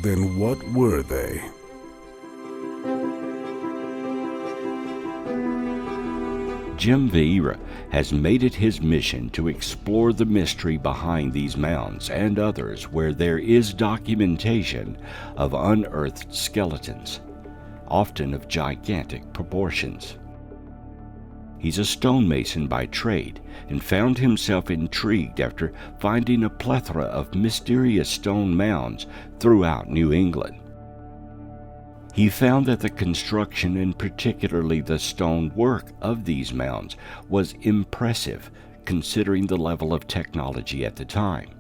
then what were they? Jim Vieira has made it his mission to explore the mystery behind these mounds and others where there is documentation of unearthed skeletons, often of gigantic proportions. He's a stonemason by trade and found himself intrigued after finding a plethora of mysterious stone mounds throughout New England. He found that the construction and particularly the stone work of these mounds was impressive considering the level of technology at the time.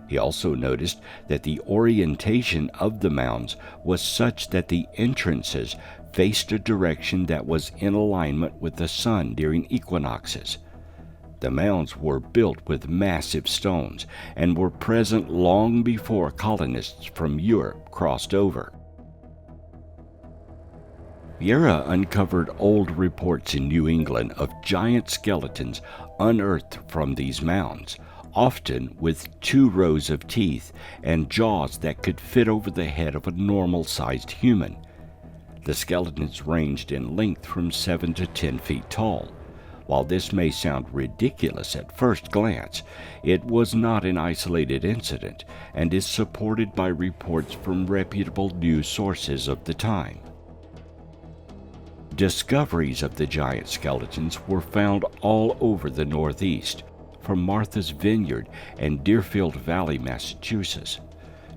He also noticed that the orientation of the mounds was such that the entrances faced a direction that was in alignment with the sun during equinoxes. The mounds were built with massive stones and were present long before colonists from Europe crossed over. Vieira uncovered old reports in New England of giant skeletons unearthed from these mounds, often with 2 rows of teeth and jaws that could fit over the head of a normal-sized human. The skeletons ranged in length from 7 to 10 feet tall. While this may sound ridiculous at first glance, it was not an isolated incident and is supported by reports from reputable news sources of the time. Discoveries of the giant skeletons were found all over the Northeast, from Martha's Vineyard and Deerfield Valley, Massachusetts,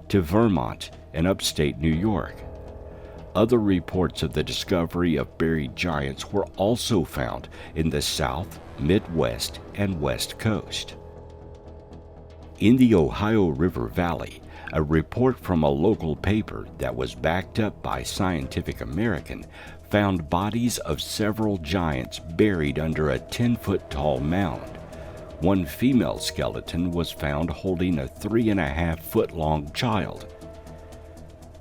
to Vermont and upstate New York. Other reports of the discovery of buried giants were also found in the South, Midwest, and West Coast. In the Ohio River Valley, a report from a local paper that was backed up by Scientific American found bodies of several giants buried under a 10-foot-tall mound. One female skeleton was found holding a 3.5-foot-long child.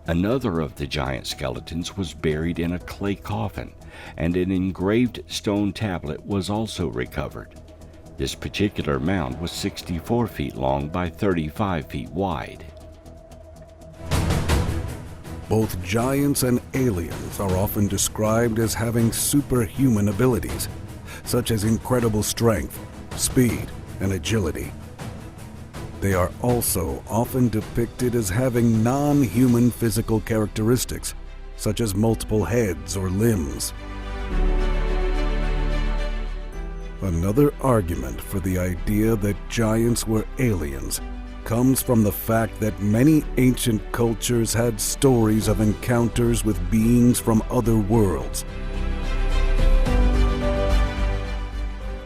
Another of the giant skeletons was buried in a clay coffin, and an engraved stone tablet was also recovered. This particular mound was 64 feet long by 35 feet wide. Both giants and aliens are often described as having superhuman abilities, such as incredible strength, speed, and agility. They are also often depicted as having non-human physical characteristics, such as multiple heads or limbs. Another argument for the idea that giants were aliens comes from the fact that many ancient cultures had stories of encounters with beings from other worlds.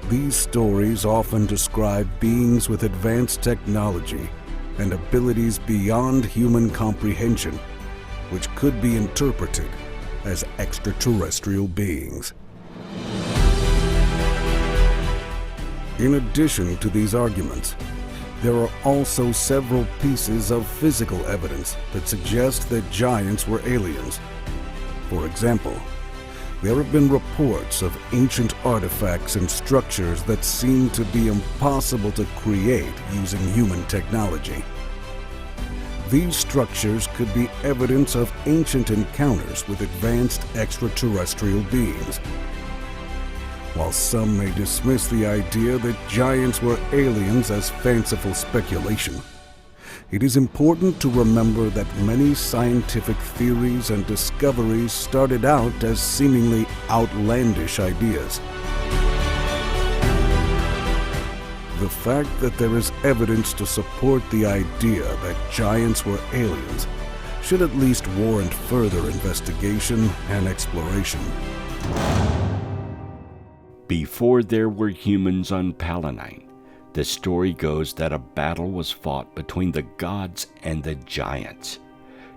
These stories often describe beings with advanced technology and abilities beyond human comprehension, which could be interpreted as extraterrestrial beings. In addition to these arguments, there are also several pieces of physical evidence that suggest that giants were aliens. For example, there have been reports of ancient artifacts and structures that seem to be impossible to create using human technology. These structures could be evidence of ancient encounters with advanced extraterrestrial beings. While some may dismiss the idea that giants were aliens as fanciful speculation, it is important to remember that many scientific theories and discoveries started out as seemingly outlandish ideas. The fact that there is evidence to support the idea that giants were aliens should at least warrant further investigation and exploration. Before there were humans on Palanine, the story goes that a battle was fought between the gods and the giants.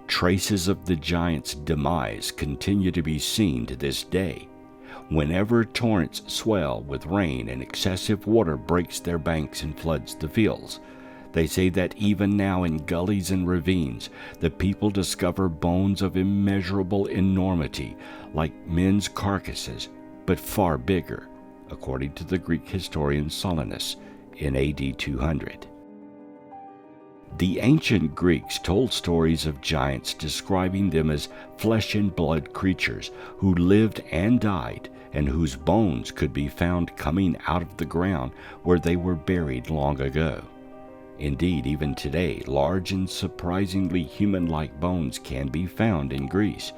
Traces of the giants' demise continue to be seen to this day. Whenever torrents swell with rain and excessive water breaks their banks and floods the fields, they say that even now in gullies and ravines, the people discover bones of immeasurable enormity, like men's carcasses, but far bigger, according to the Greek historian Solinus in AD 200. The ancient Greeks told stories of giants describing them as flesh and blood creatures who lived and died and whose bones could be found coming out of the ground where they were buried long ago. Indeed, even today, large and surprisingly human-like bones can be found in Greece.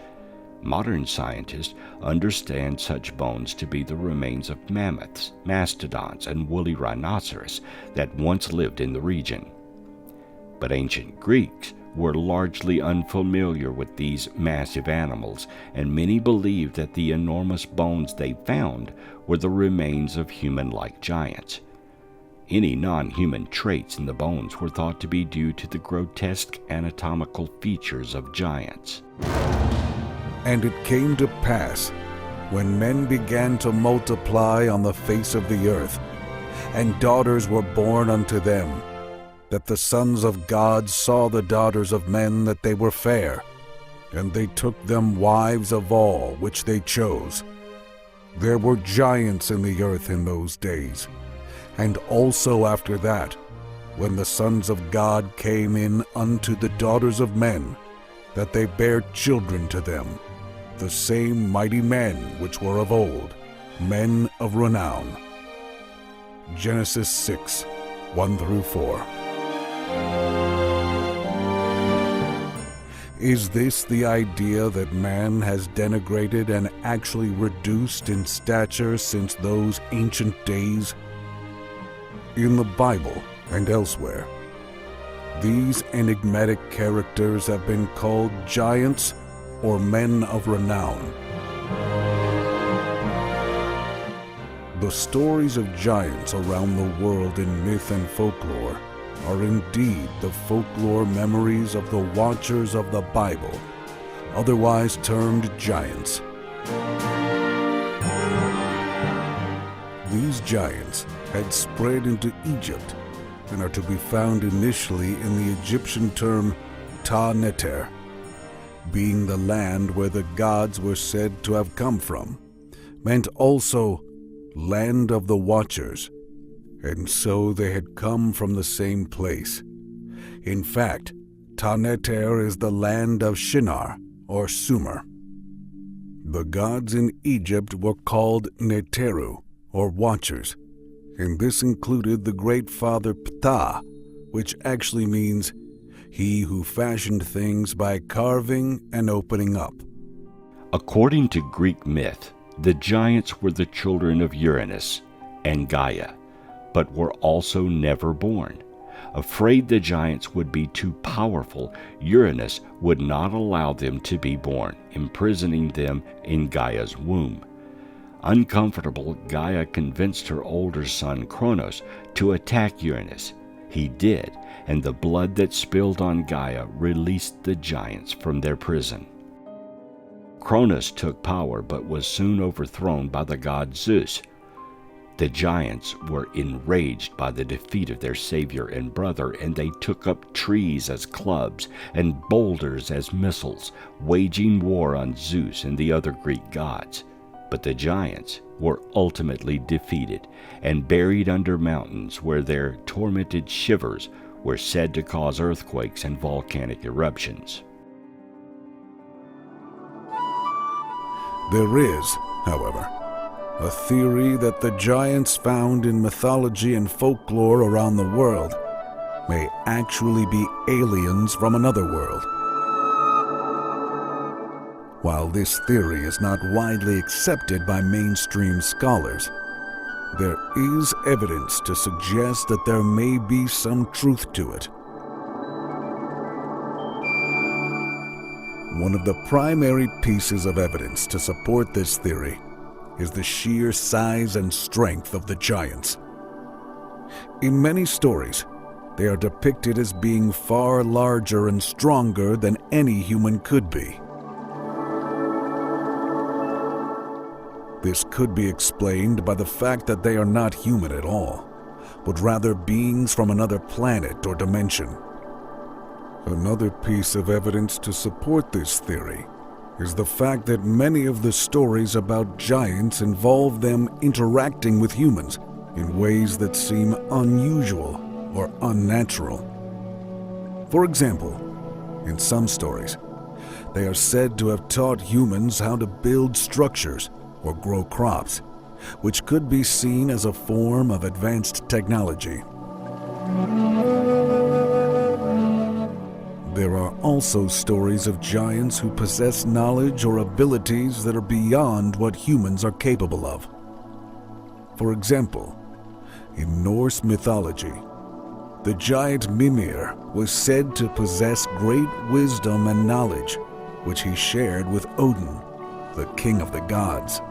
Modern scientists understand such bones to be the remains of mammoths, mastodons, and woolly rhinoceros that once lived in the region. But ancient Greeks were largely unfamiliar with these massive animals, and many believed that the enormous bones they found were the remains of human-like giants. Any non-human traits in the bones were thought to be due to the grotesque anatomical features of giants. And it came to pass, when men began to multiply on the face of the earth, and daughters were born unto them, that the sons of God saw the daughters of men that they were fair, and they took them wives of all which they chose. There were giants in the earth in those days, and also after that, when the sons of God came in unto the daughters of men, that they bare children to them, the same mighty men which were of old, men of renown. Genesis 6, 1-4. Is this the idea that man has denigrated and actually reduced in stature since those ancient days? In the Bible and elsewhere, these enigmatic characters have been called giants or men of renown. The stories of giants around the world in myth and folklore are indeed the folklore memories of the watchers of the Bible, otherwise termed giants. These giants had spread into Egypt and are to be found initially in the Egyptian term Ta-Neter, being the land where the gods were said to have come from, meant also land of the watchers, and so they had come from the same place. In fact, Ta-Neter is the land of Shinar, or Sumer. The gods in Egypt were called Neteru, or watchers, and this included the great father Ptah, which actually means he who fashioned things by carving and opening up. According to Greek myth, the giants were the children of Uranus and Gaia, but were also never born. Afraid the giants would be too powerful, Uranus would not allow them to be born, imprisoning them in Gaia's womb. Uncomfortable, Gaia convinced her older son Kronos to attack Uranus. He did, and the blood that spilled on Gaia released the giants from their prison. Kronos took power but was soon overthrown by the god Zeus. The giants were enraged by the defeat of their savior and brother, and they took up trees as clubs and boulders as missiles, waging war on Zeus and the other Greek gods. But the giants were ultimately defeated and buried under mountains where their tormented shivers were said to cause earthquakes and volcanic eruptions. There is, however, a theory that the giants found in mythology and folklore around the world may actually be aliens from another world. While this theory is not widely accepted by mainstream scholars, there is evidence to suggest that there may be some truth to it. One of the primary pieces of evidence to support this theory is the sheer size and strength of the giants. In many stories, they are depicted as being far larger and stronger than any human could be. This could be explained by the fact that they are not human at all, but rather beings from another planet or dimension. Another piece of evidence to support this theory is the fact that many of the stories about giants involve them interacting with humans in ways that seem unusual or unnatural. For example, in some stories, they are said to have taught humans how to build structures or grow crops, which could be seen as a form of advanced technology. There are also stories of giants who possess knowledge or abilities that are beyond what humans are capable of. For example, in Norse mythology, the giant Mimir was said to possess great wisdom and knowledge, which he shared with Odin, the king of the gods.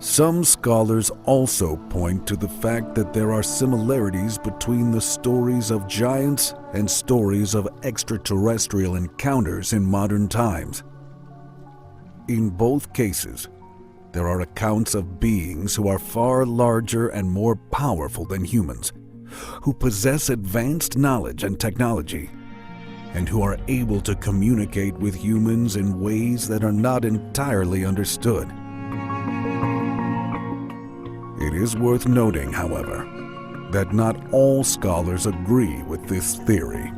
Some scholars also point to the fact that there are similarities between the stories of giants and stories of extraterrestrial encounters in modern times. In both cases, there are accounts of beings who are far larger and more powerful than humans, who possess advanced knowledge and technology, and who are able to communicate with humans in ways that are not entirely understood. It is worth noting, however, that not all scholars agree with this theory.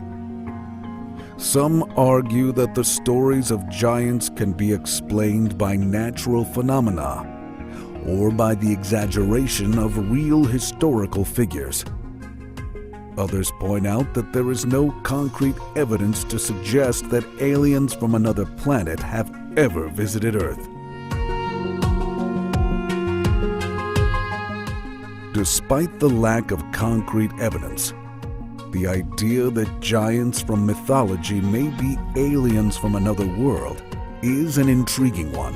Some argue that the stories of giants can be explained by natural phenomena or by the exaggeration of real historical figures. Others point out that there is no concrete evidence to suggest that aliens from another planet have ever visited Earth. Despite the lack of concrete evidence, the idea that giants from mythology may be aliens from another world is an intriguing one.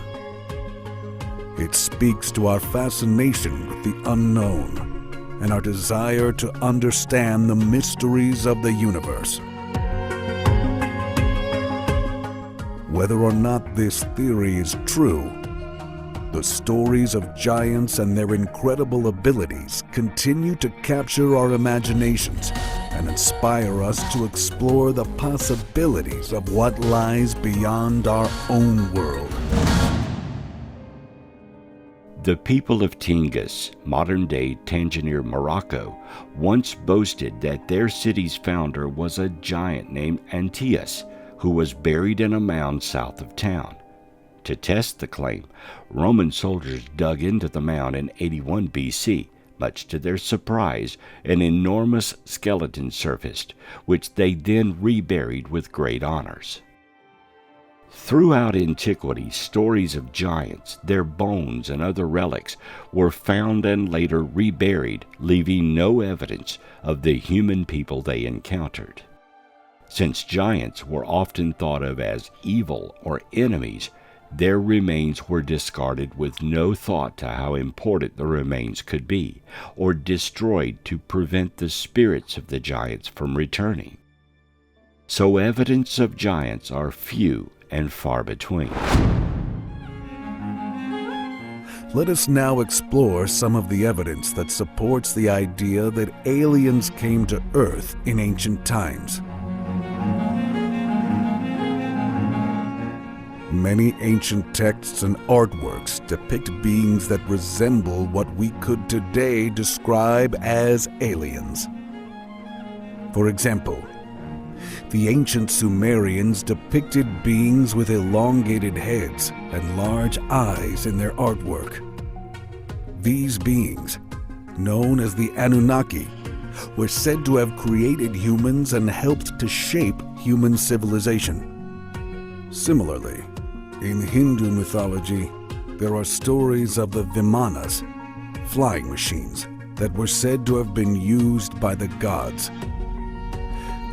It speaks to our fascination with the unknown and our desire to understand the mysteries of the universe. Whether or not this theory is true, the stories of giants and their incredible abilities continue to capture our imaginations and inspire us to explore the possibilities of what lies beyond our own world. The people of Tingis, modern-day Tangier, Morocco, once boasted that their city's founder was a giant named Antaeus, who was buried in a mound south of town. To test the claim, Roman soldiers dug into the mound in 81 BC. Much to their surprise, an enormous skeleton surfaced, which they then reburied with great honors. Throughout antiquity, stories of giants, their bones, and other relics were found and later reburied, leaving no evidence of the human people they encountered. Since giants were often thought of as evil or enemies, their remains were discarded with no thought to how important the remains could be, or destroyed to prevent the spirits of the giants from returning. So evidence of giants are few and far between. Let us now explore some of the evidence that supports the idea that aliens came to Earth in ancient times. Many ancient texts and artworks depict beings that resemble what we could today describe as aliens. For example, the ancient Sumerians depicted beings with elongated heads and large eyes in their artwork. These beings, known as the Anunnaki, were said to have created humans and helped to shape human civilization. Similarly, in Hindu mythology, there are stories of the Vimanas, flying machines, that were said to have been used by the gods.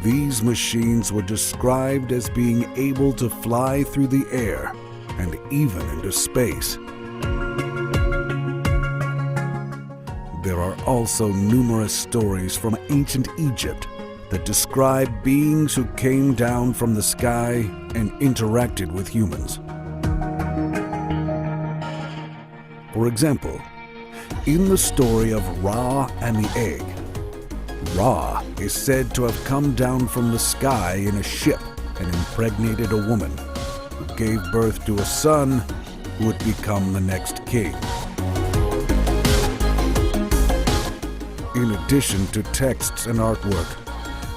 These machines were described as being able to fly through the air and even into space. There are also numerous stories from ancient Egypt that describe beings who came down from the sky and interacted with humans. For example, in the story of Ra and the egg, Ra is said to have come down from the sky in a ship and impregnated a woman, who gave birth to a son who would become the next king. In addition to texts and artwork,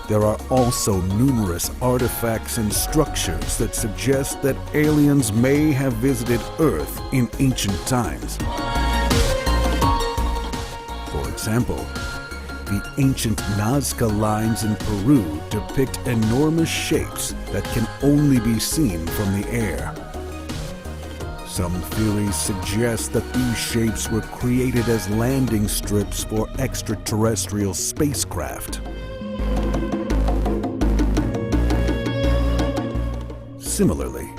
there are also numerous artifacts and structures that suggest that aliens may have visited Earth in ancient times. For example, the ancient Nazca lines in Peru depict enormous shapes that can only be seen from the air. Some theories suggest that these shapes were created as landing strips for extraterrestrial spacecraft. Similarly,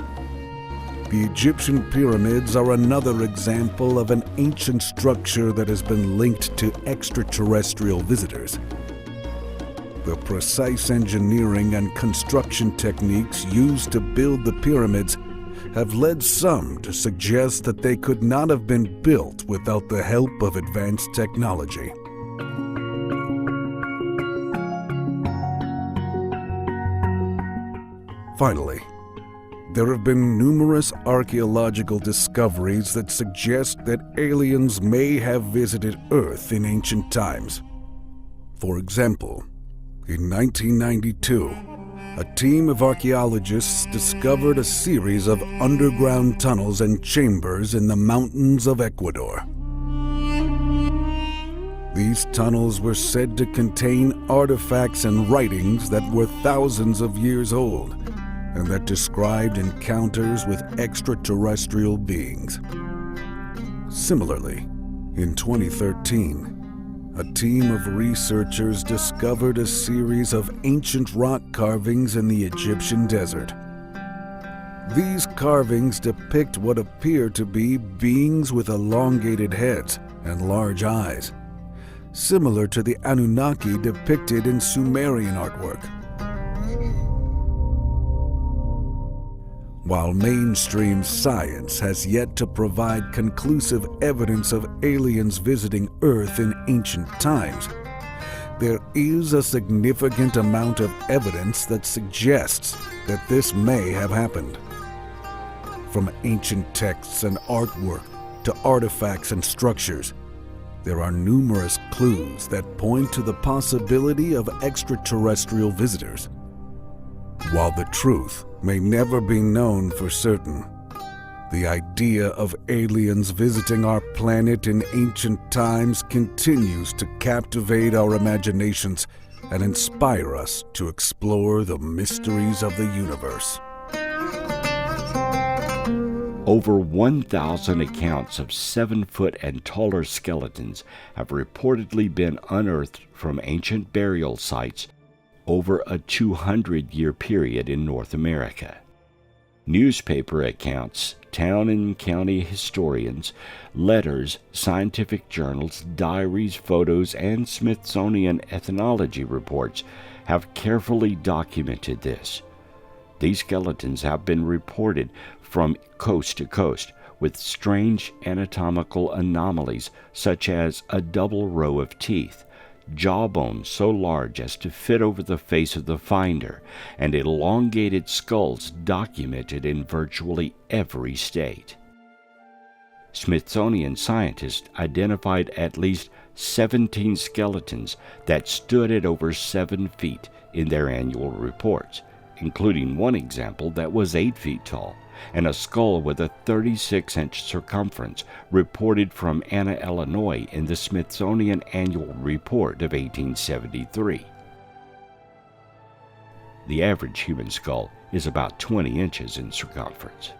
the Egyptian pyramids are another example of an ancient structure that has been linked to extraterrestrial visitors. The precise engineering and construction techniques used to build the pyramids have led some to suggest that they could not have been built without the help of advanced technology. Finally, there have been numerous archaeological discoveries that suggest that aliens may have visited Earth in ancient times. For example, in 1992, a team of archaeologists discovered a series of underground tunnels and chambers in the mountains of Ecuador. These tunnels were said to contain artifacts and writings that were thousands of years old, and that described encounters with extraterrestrial beings. Similarly, in 2013, a team of researchers discovered a series of ancient rock carvings in the Egyptian desert. These carvings depict what appear to be beings with elongated heads and large eyes, similar to the Anunnaki depicted in Sumerian artwork. While mainstream science has yet to provide conclusive evidence of aliens visiting Earth in ancient times, there is a significant amount of evidence that suggests that this may have happened. From ancient texts and artwork to artifacts and structures, there are numerous clues that point to the possibility of extraterrestrial visitors. While the truth may never be known for certain, the idea of aliens visiting our planet in ancient times continues to captivate our imaginations and inspire us to explore the mysteries of the universe. Over 1,000 accounts of 7-foot and taller skeletons have reportedly been unearthed from ancient burial sites over a 200-year period in North America. Newspaper accounts, town and county historians, letters, scientific journals, diaries, photos, and Smithsonian ethnology reports have carefully documented this. These skeletons have been reported from coast to coast with strange anatomical anomalies such as a double row of teeth, jawbone so large as to fit over the face of the finder, and elongated skulls documented in virtually every state. Smithsonian scientists identified at least 17 skeletons that stood at over 7 feet in their annual reports, including one example that was 8 feet tall, and a skull with a 36-inch circumference reported from Anna, Illinois in the Smithsonian Annual Report of 1873. The average human skull is about 20 inches in circumference.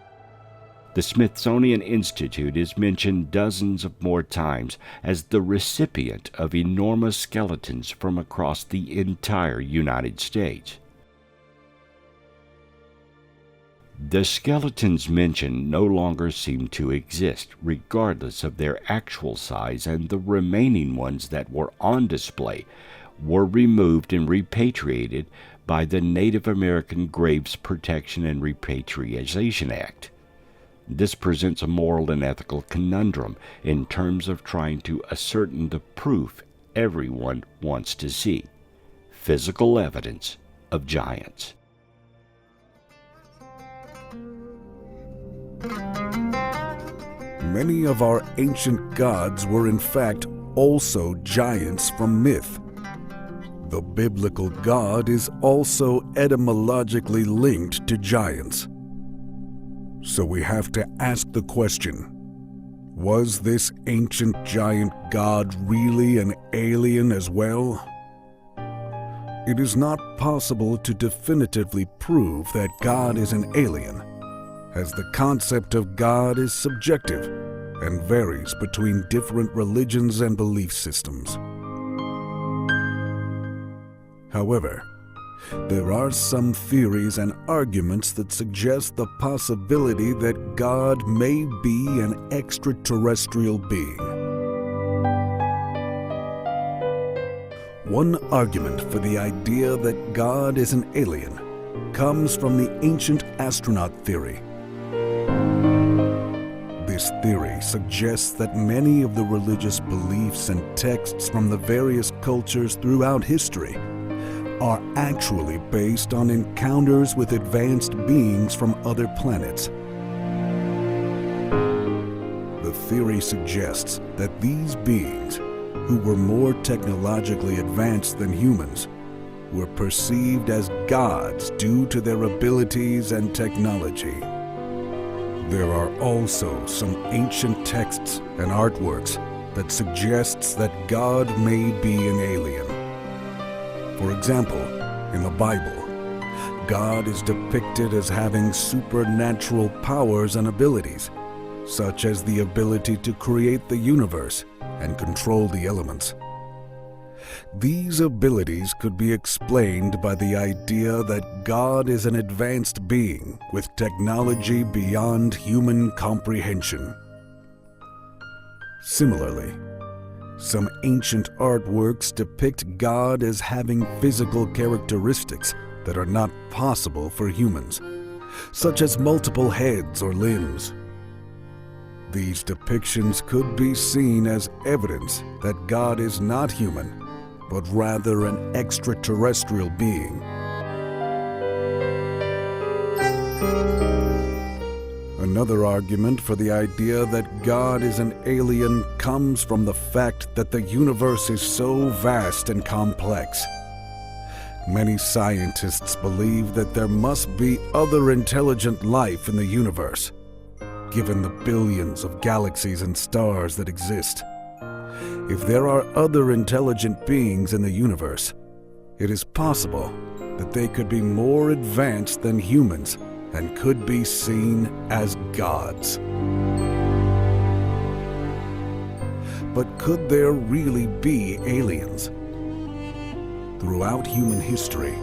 The Smithsonian Institute is mentioned dozens of more times as the recipient of enormous skeletons from across the entire United States. The skeletons mentioned no longer seem to exist, regardless of their actual size, and the remaining ones that were on display were removed and repatriated by the Native American Graves Protection and Repatriation Act. This presents a moral and ethical conundrum in terms of trying to ascertain the proof everyone wants to see: physical evidence of giants. Many of our ancient gods were in fact also giants from myth. The biblical God is also etymologically linked to giants. So we have to ask the question, was this ancient giant god really an alien as well? It is not possible to definitively prove that God is an alien, as the concept of God is subjective and varies between different religions and belief systems. However, there are some theories and arguments that suggest the possibility that God may be an extraterrestrial being. One argument for the idea that God is an alien comes from the ancient astronaut theory. This theory suggests that many of the religious beliefs and texts from the various cultures throughout history are actually based on encounters with advanced beings from other planets. The theory suggests that these beings, who were more technologically advanced than humans, were perceived as gods due to their abilities and technology. There are also some ancient texts and artworks that suggests that God may be an alien. For example, in the Bible, God is depicted as having supernatural powers and abilities, such as the ability to create the universe and control the elements. These abilities could be explained by the idea that God is an advanced being with technology beyond human comprehension. Similarly, some ancient artworks depict God as having physical characteristics that are not possible for humans, such as multiple heads or limbs. These depictions could be seen as evidence that God is not human, but rather an extraterrestrial being. Another argument for the idea that God is an alien comes from the fact that the universe is so vast and complex. Many scientists believe that there must be other intelligent life in the universe, given the billions of galaxies and stars that exist. If there are other intelligent beings in the universe, it is possible that they could be more advanced than humans and could be seen as gods. But could there really be aliens? Throughout human history,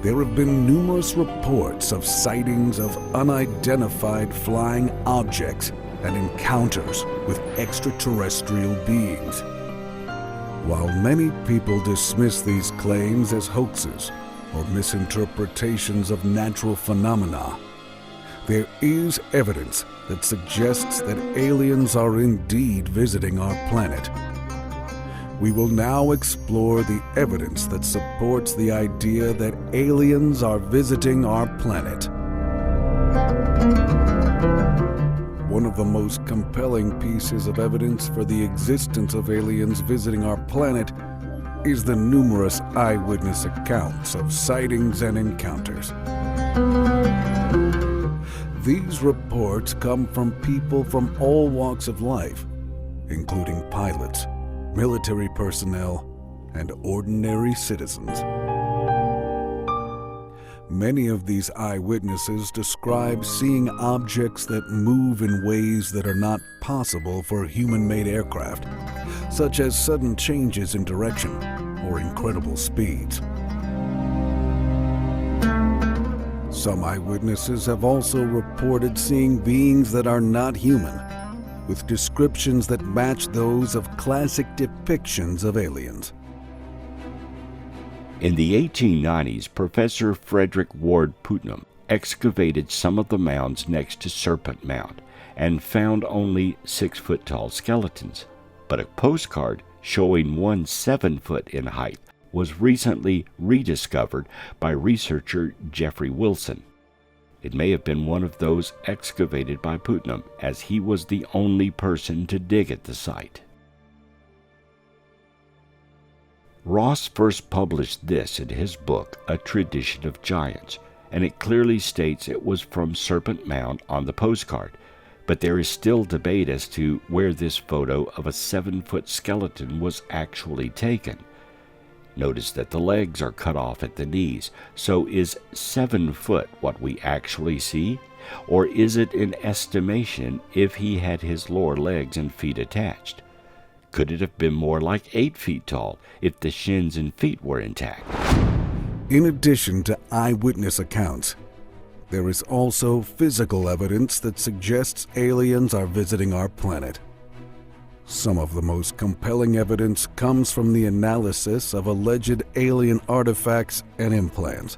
there have been numerous reports of sightings of unidentified flying objects and encounters with extraterrestrial beings. While many people dismiss these claims as hoaxes or misinterpretations of natural phenomena, there is evidence that suggests that aliens are indeed visiting our planet. We will now explore the evidence that supports the idea that aliens are visiting our planet. One of the most compelling pieces of evidence for the existence of aliens visiting our planet is the numerous eyewitness accounts of sightings and encounters. These reports come from people from all walks of life, including pilots, military personnel, and ordinary citizens. Many of these eyewitnesses describe seeing objects that move in ways that are not possible for human-made aircraft, such as sudden changes in direction or incredible speeds. Some eyewitnesses have also reported seeing beings that are not human, with descriptions that match those of classic depictions of aliens. In the 1890s, Professor Frederick Ward Putnam excavated some of the mounds next to Serpent Mound and found only 6-foot-tall skeletons. But a postcard showing one 7-foot in height was recently rediscovered by researcher Jeffrey Wilson. It may have been one of those excavated by Putnam, as he was the only person to dig at the site. Ross first published this in his book, A Tradition of Giants, and it clearly states it was from Serpent Mound on the postcard. But there is still debate as to where this photo of a 7-foot skeleton was actually taken. Notice that the legs are cut off at the knees, so is 7 foot what we actually see? Or is it an estimation if he had his lower legs and feet attached? Could it have been more like 8 feet tall if the shins and feet were intact? In addition to eyewitness accounts, there is also physical evidence that suggests aliens are visiting our planet. Some of the most compelling evidence comes from the analysis of alleged alien artifacts and implants.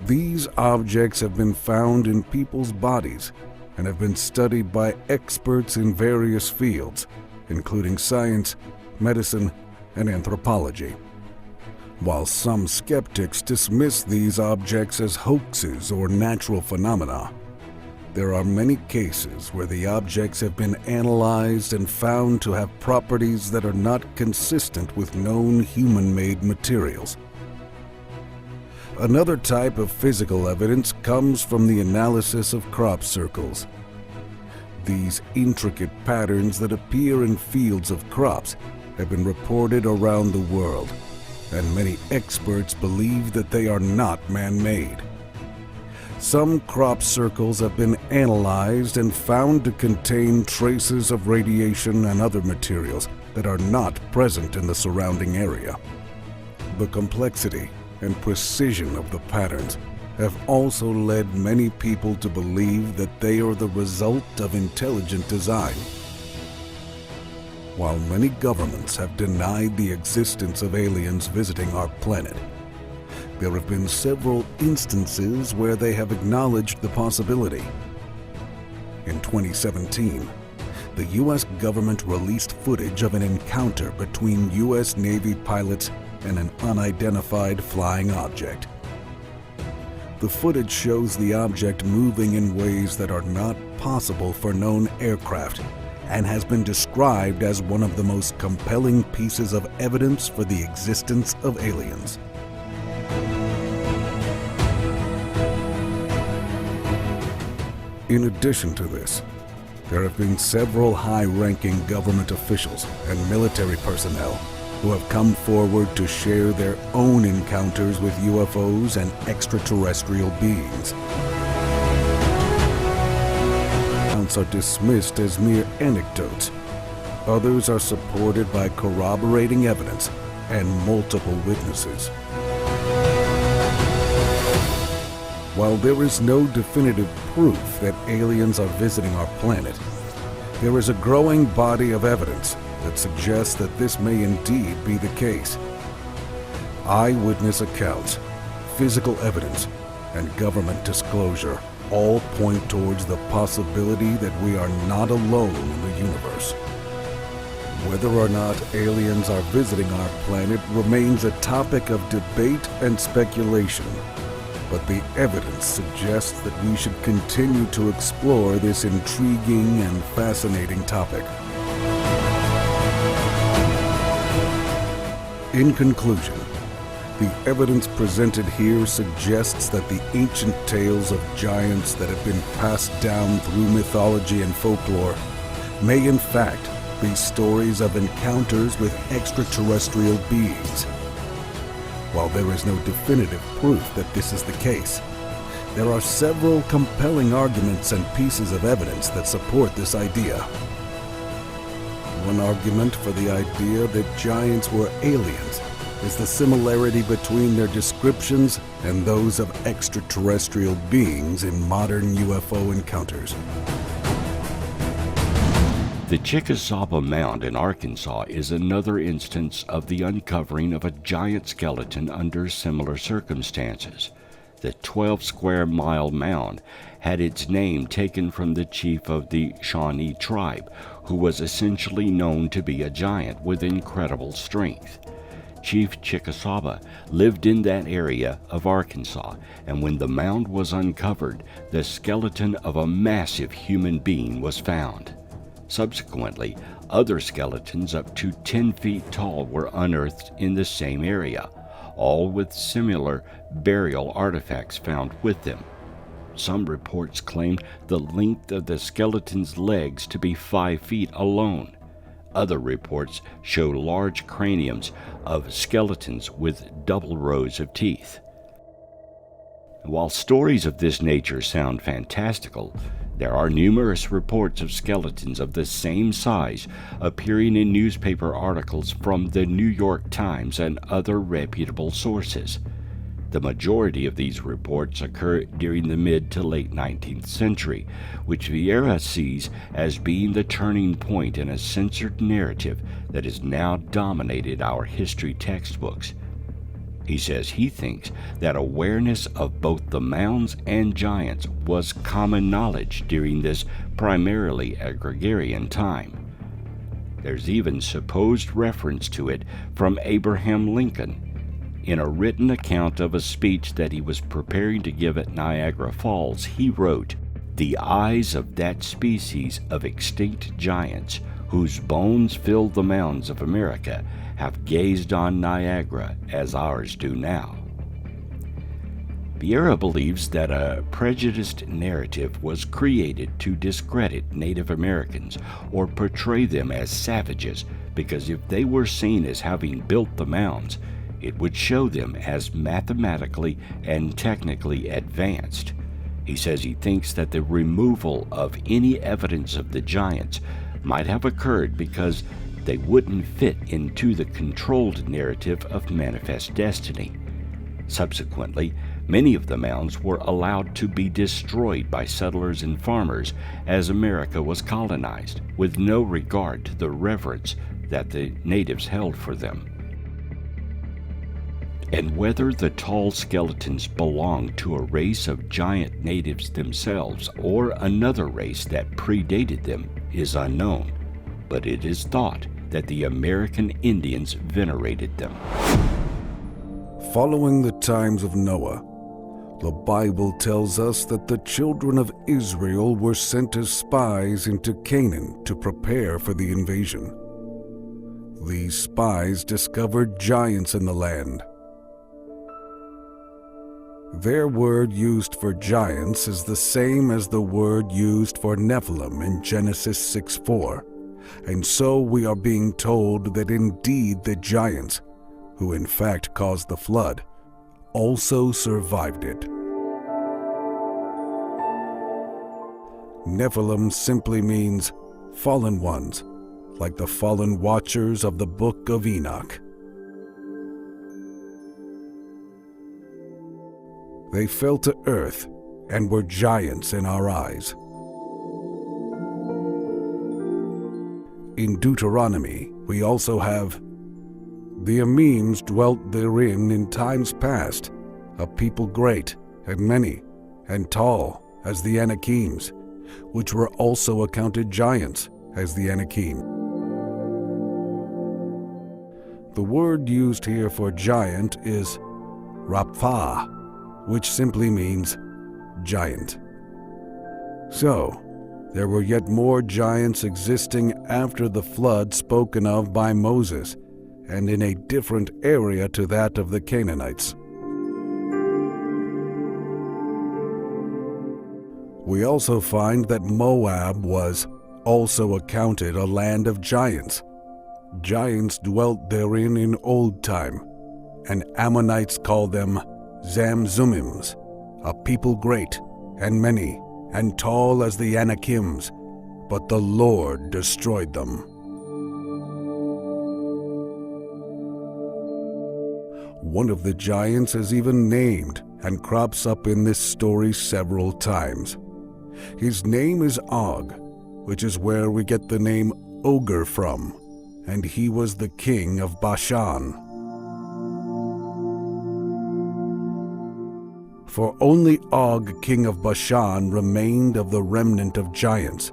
These objects have been found in people's bodies and have been studied by experts in various fields, including science, medicine, and anthropology. While some skeptics dismiss these objects as hoaxes or natural phenomena, there are many cases where the objects have been analyzed and found to have properties that are not consistent with known human-made materials. Another type of physical evidence comes from the analysis of crop circles. These intricate patterns that appear in fields of crops have been reported around the world, and many experts believe that they are not man-made. Some crop circles have been analyzed and found to contain traces of radiation and other materials that are not present in the surrounding area. The complexity and precision of the patterns have also led many people to believe that they are the result of intelligent design. While many governments have denied the existence of aliens visiting our planet, there have been several instances where they have acknowledged the possibility. In 2017, the U.S. government released footage of an encounter between U.S. Navy pilots and an unidentified flying object. The footage shows the object moving in ways that are not possible for known aircraft and has been described as one of the most compelling pieces of evidence for the existence of aliens. In addition to this, there have been several high-ranking government officials and military personnel who have come forward to share their own encounters with UFOs and extraterrestrial beings. Accounts are dismissed as mere anecdotes. Others are supported by corroborating evidence and multiple witnesses. While there is no definitive proof that aliens are visiting our planet, there is a growing body of evidence that suggests that this may indeed be the case. Eyewitness accounts, physical evidence, and government disclosure all point towards the possibility that we are not alone in the universe. Whether or not aliens are visiting our planet remains a topic of debate and speculation, but the evidence suggests that we should continue to explore this intriguing and fascinating topic. In conclusion, the evidence presented here suggests that the ancient tales of giants that have been passed down through mythology and folklore may in fact be stories of encounters with extraterrestrial beings. While there is no definitive proof that this is the case, there are several compelling arguments and pieces of evidence that support this idea. One argument for the idea that giants were aliens is the similarity between their descriptions and those of extraterrestrial beings in modern UFO encounters. The Chickasaw Mound in Arkansas is another instance of the uncovering of a giant skeleton under similar circumstances. The 12-square-mile mound had its name taken from the chief of the Shawnee tribe, who was essentially known to be a giant with incredible strength. Chief Chickasaw lived in that area of Arkansas, and when the mound was uncovered, the skeleton of a massive human being was found. Subsequently, Other skeletons up to 10 feet tall were unearthed in the same area, all with similar burial artifacts found with them. Some reports claimed the length of the skeleton's legs to be 5 feet alone. Other reports show large craniums of skeletons with double rows of teeth. While stories of this nature sound fantastical, there are numerous reports of skeletons of the same size appearing in newspaper articles from the New York Times and other reputable sources. The majority of these reports occur during the mid to late 19th century, which Vieira sees as being the turning point in a censored narrative that has now dominated our history textbooks. He says he thinks that awareness of both the mounds and giants was common knowledge during this primarily agrarian time. There's even supposed reference to it from Abraham Lincoln. In a written account of a speech that he was preparing to give at Niagara Falls, he wrote, "The eyes of that species of extinct giants, whose bones fill the mounds of America, have gazed on Niagara as ours do now." Vieira believes that a prejudiced narrative was created to discredit Native Americans or portray them as savages, because if they were seen as having built the mounds, it would show them as mathematically and technically advanced. He says he thinks that the removal of any evidence of the giants might have occurred because they wouldn't fit into the controlled narrative of manifest destiny. Subsequently, many of the mounds were allowed to be destroyed by settlers and farmers as America was colonized, with no regard to the reverence that the natives held for them. And whether the tall skeletons belonged to a race of giant natives themselves or another race that predated them is unknown, but it is thought that the American Indians venerated them. Following the times of Noah, the Bible tells us that the children of Israel were sent as spies into Canaan to prepare for the invasion. These spies discovered giants in the land. Their word used for giants is the same as the word used for Nephilim in Genesis 6:4, and so we are being told that indeed the giants, who in fact caused the flood, also survived it. Nephilim simply means fallen ones, like the fallen watchers of the Book of Enoch. They fell to earth and were giants in our eyes. In Deuteronomy, we also have, "The Emims dwelt therein in times past, a people great and many and tall as the Anakims, which were also accounted giants as the Anakim." The word used here for giant is Rapha, which simply means giant. So, there were yet more giants existing after the flood spoken of by Moses, and in a different area to that of the Canaanites. We also find that Moab was also accounted a land of giants. Giants dwelt therein in old time, and Ammonites called them Zamzummims, a people great and many and tall as the Anakims, but the Lord destroyed them. One of the giants is even named and crops up in this story several times. His name is Og, which is where we get the name ogre from, and he was the king of Bashan. For only Og, king of Bashan, remained of the remnant of giants.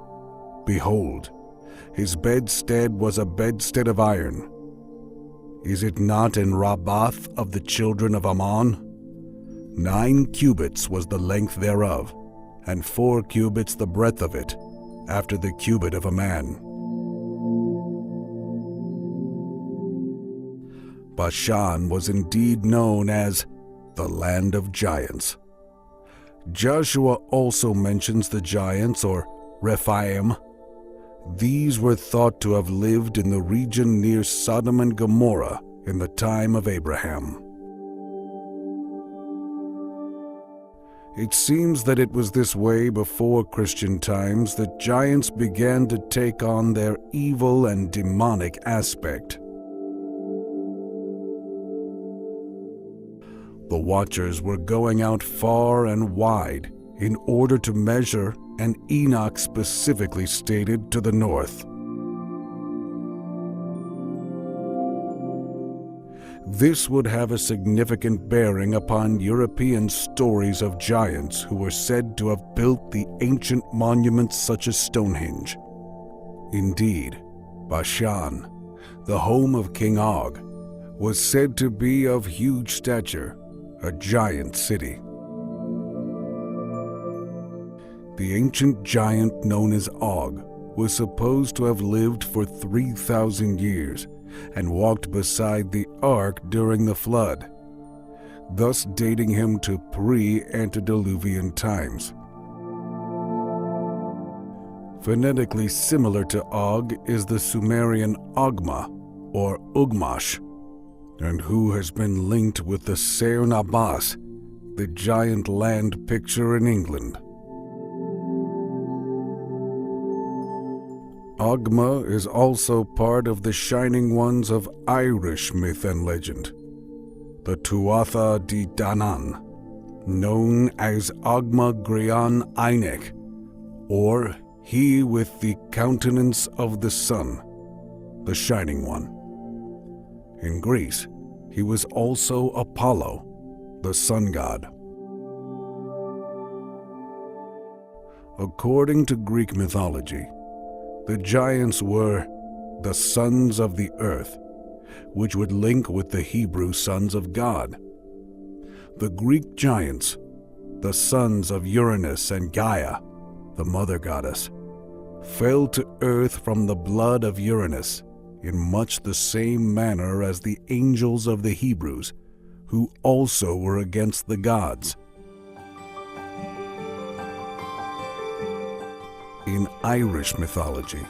Behold, his bedstead was a bedstead of iron. Is it not in Rabbath of the children of Ammon? 9 cubits was the length thereof, and 4 cubits the breadth of it, after the cubit of a man. Bashan was indeed known as the Land of Giants. Joshua also mentions the giants, or Rephaim. These were thought to have lived in the region near Sodom and Gomorrah in the time of Abraham. It seems that it was this way before Christian times that giants began to take on their evil and demonic aspect. The Watchers were going out far and wide in order to measure, and Enoch specifically stated to the north. This would have a significant bearing upon European stories of giants who were said to have built the ancient monuments such as Stonehenge. Indeed, Bashan, the home of King Og, was said to be of huge stature, a giant city. The ancient giant known as Og was supposed to have lived for 3,000 years and walked beside the ark during the flood, thus dating him to pre-antediluvian times. Phonetically similar to Og is the Sumerian Ogma, or Ugmash, and who has been linked with the Ser Nabas, the giant land picture in England. Ogma is also part of the Shining Ones of Irish myth and legend, the Tuatha De Danann, known as Ogma Grian Einek, or He with the Countenance of the Sun, the Shining One. In Greece, he was also Apollo, the sun god. According to Greek mythology, the giants were the sons of the earth, which would link with the Hebrew sons of God. The Greek giants, the sons of Uranus and Gaia, the mother goddess, fell to earth from the blood of Uranus in much the same manner as the angels of the Hebrews, who also were against the gods. In Irish mythology,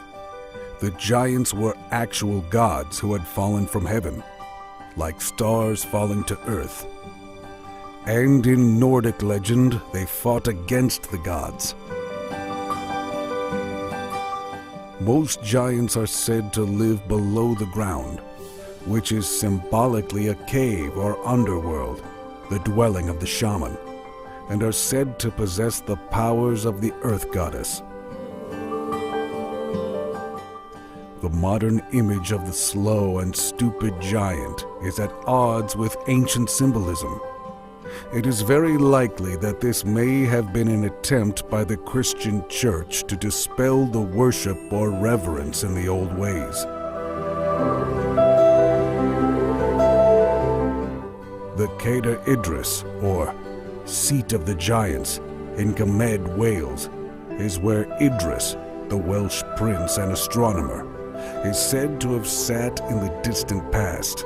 the giants were actual gods who had fallen from heaven, like stars falling to earth. And in Nordic legend, they fought against the gods. Most giants are said to live below the ground, which is symbolically a cave or underworld, the dwelling of the shaman, and are said to possess the powers of the earth goddess. The modern image of the slow and stupid giant is at odds with ancient symbolism. It is very likely that this may have been an attempt by the Christian Church to dispel the worship or reverence in the old ways. The Cader Idris, or Seat of the Giants, in Gymed, Wales, is where Idris, the Welsh prince and astronomer, is said to have sat in the distant past.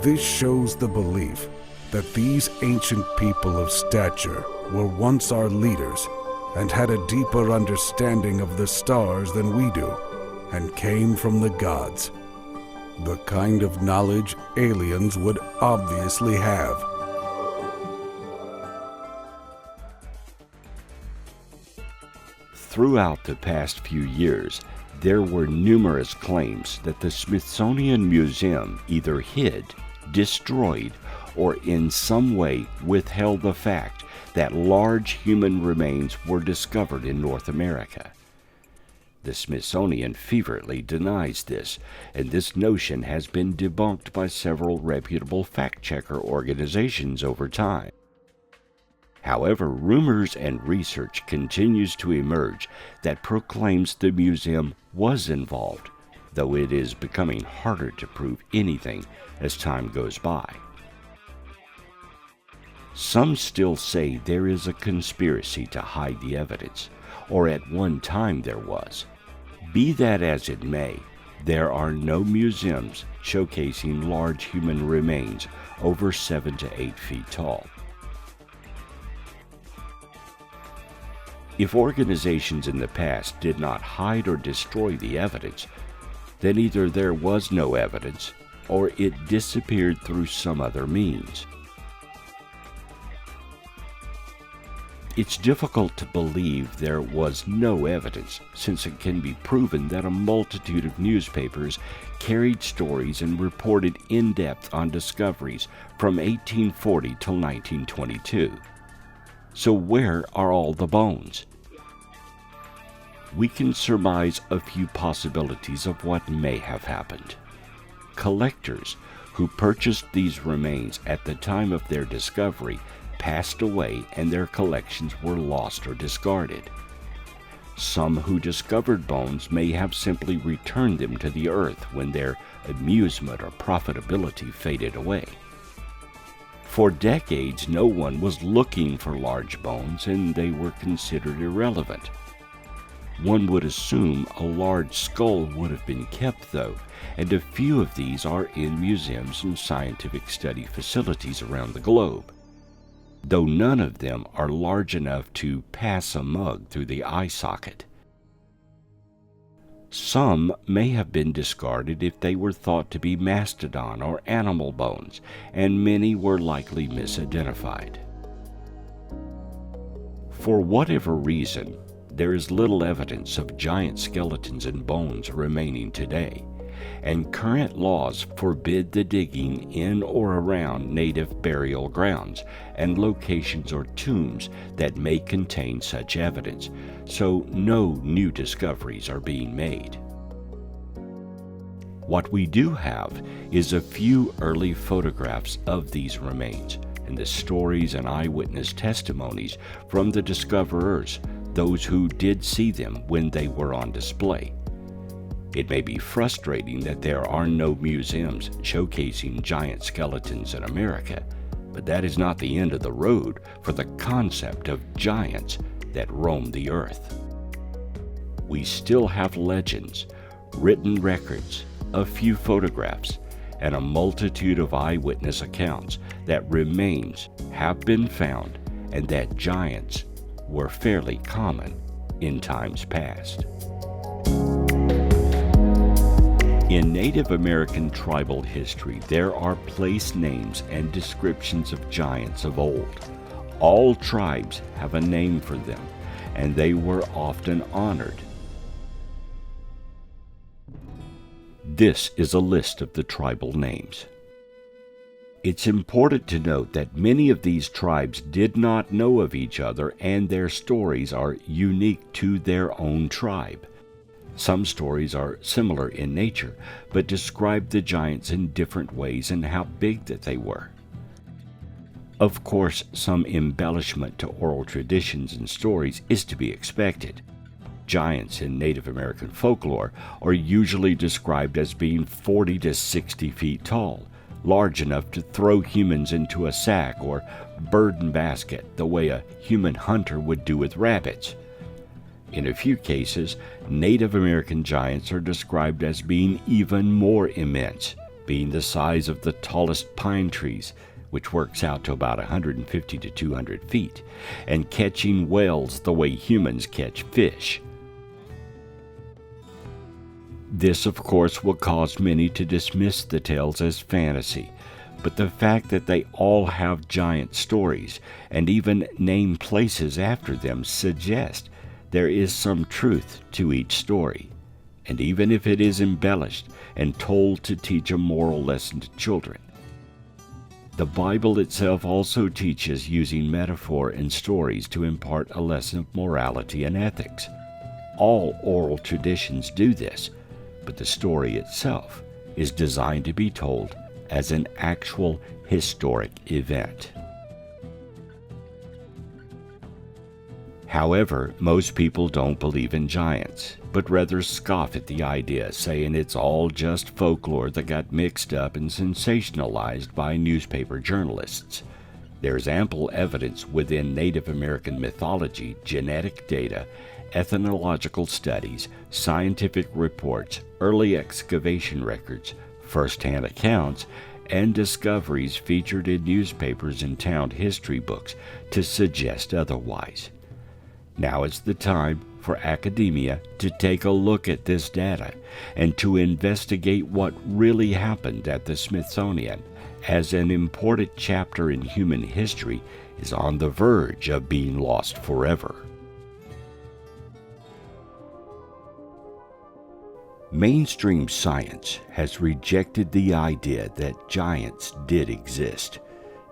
This shows the belief that these ancient people of stature were once our leaders and had a deeper understanding of the stars than we do, and came from the gods, the kind of knowledge aliens would obviously have. Throughout the past few years, there were numerous claims that the Smithsonian Museum either hid, destroyed, or in some way withheld the fact that large human remains were discovered in North America. The Smithsonian fervently denies this, and this notion has been debunked by several reputable fact-checker organizations over time. However, rumors and research continues to emerge that proclaims the museum was involved, though it is becoming harder to prove anything as time goes by. Some still say there is a conspiracy to hide the evidence, or at one time there was. Be that as it may, There are no museums showcasing large human remains over 7 to 8 feet tall. If organizations in the past did not hide or destroy the evidence, then either there was no evidence or it disappeared through some other means. It's difficult to believe there was no evidence, since it can be proven that a multitude of newspapers carried stories and reported in depth on discoveries from 1840 till 1922. So where are all the bones? We can surmise a few possibilities of what may have happened. Collectors who purchased these remains at the time of their discovery passed away and their collections were lost or discarded. Some who discovered bones may have simply returned them to the earth when their amusement or profitability faded away. For decades, no one was looking for large bones and they were considered irrelevant. One would assume a large skull would have been kept, though, and a few of these are in museums and scientific study facilities around the globe, though none of them are large enough to pass a mug through the eye socket. Some may have been discarded if they were thought to be mastodon or animal bones, and many were likely misidentified. For whatever reason, there is little evidence of giant skeletons and bones remaining today, and current laws forbid the digging in or around native burial grounds and locations or tombs that may contain such evidence, so no new discoveries are being made. What we do have is a few early photographs of these remains and the stories and eyewitness testimonies from the discoverers, those who did see them when they were on display. It may be frustrating that there are no museums showcasing giant skeletons in America, but that is not the end of the road for the concept of giants that roam the earth. We still have legends, written records, a few photographs, and a multitude of eyewitness accounts that remains have been found and that giants were fairly common in times past. In Native American tribal history, there are place names and descriptions of giants of old. All tribes have a name for them, and they were often honored. This is a list of the tribal names. It's important to note that many of these tribes did not know of each other, and their stories are unique to their own tribe. Some stories are similar in nature, but describe the giants in different ways and how big that they were. Of course, some embellishment to oral traditions and stories is to be expected. Giants in Native American folklore are usually described as being 40 to 60 feet tall, large enough to throw humans into a sack or burden basket the way a human hunter would do with rabbits. In a few cases, Native American giants are described as being even more immense, being the size of the tallest pine trees, which works out to about 150 to 200 feet, and catching whales the way humans catch fish. This, of course, will cause many to dismiss the tales as fantasy, but the fact that they all have giant stories and even name places after them suggests there is some truth to each story, and even if it is embellished and told to teach a moral lesson to children. The Bible itself also teaches using metaphor and stories to impart a lesson of morality and ethics. All oral traditions do this, but the story itself is designed to be told as an actual historic event. However, most people don't believe in giants, but rather scoff at the idea, saying it's all just folklore that got mixed up and sensationalized by newspaper journalists. There's ample evidence within Native American mythology, genetic data, ethnological studies, scientific reports, early excavation records, first-hand accounts, and discoveries featured in newspapers and town history books to suggest otherwise. Now is the time for academia to take a look at this data and to investigate what really happened at the Smithsonian, as an important chapter in human history is on the verge of being lost forever. Mainstream science has rejected the idea that giants did exist,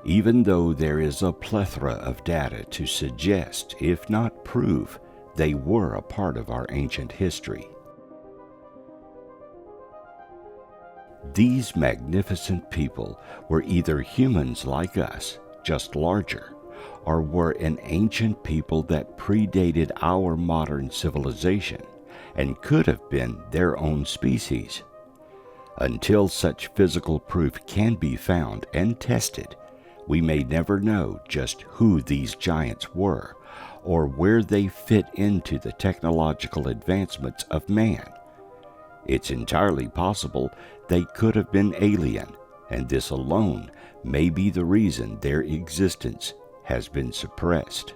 even though there is a plethora of data to suggest, if not prove, they were a part of our ancient history. These magnificent people were either humans like us, just larger, or were an ancient people that predated our modern civilization and could have been their own species. Until such physical proof can be found and tested, we may never know just who these giants were or where they fit into the technological advancements of man. It's entirely possible they could have been alien, and this alone may be the reason their existence has been suppressed.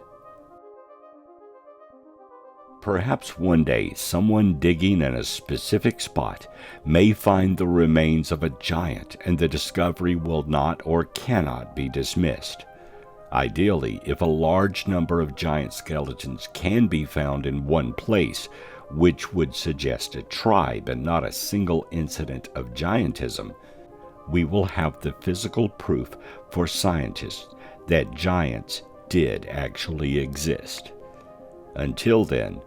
Perhaps one day someone digging in a specific spot may find the remains of a giant, and the discovery will not or cannot be dismissed. Ideally, if a large number of giant skeletons can be found in one place, which would suggest a tribe and not a single incident of giantism, we will have the physical proof for scientists that giants did actually exist. Until then,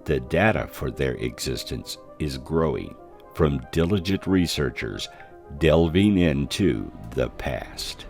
the data for their existence is growing from diligent researchers delving into the past.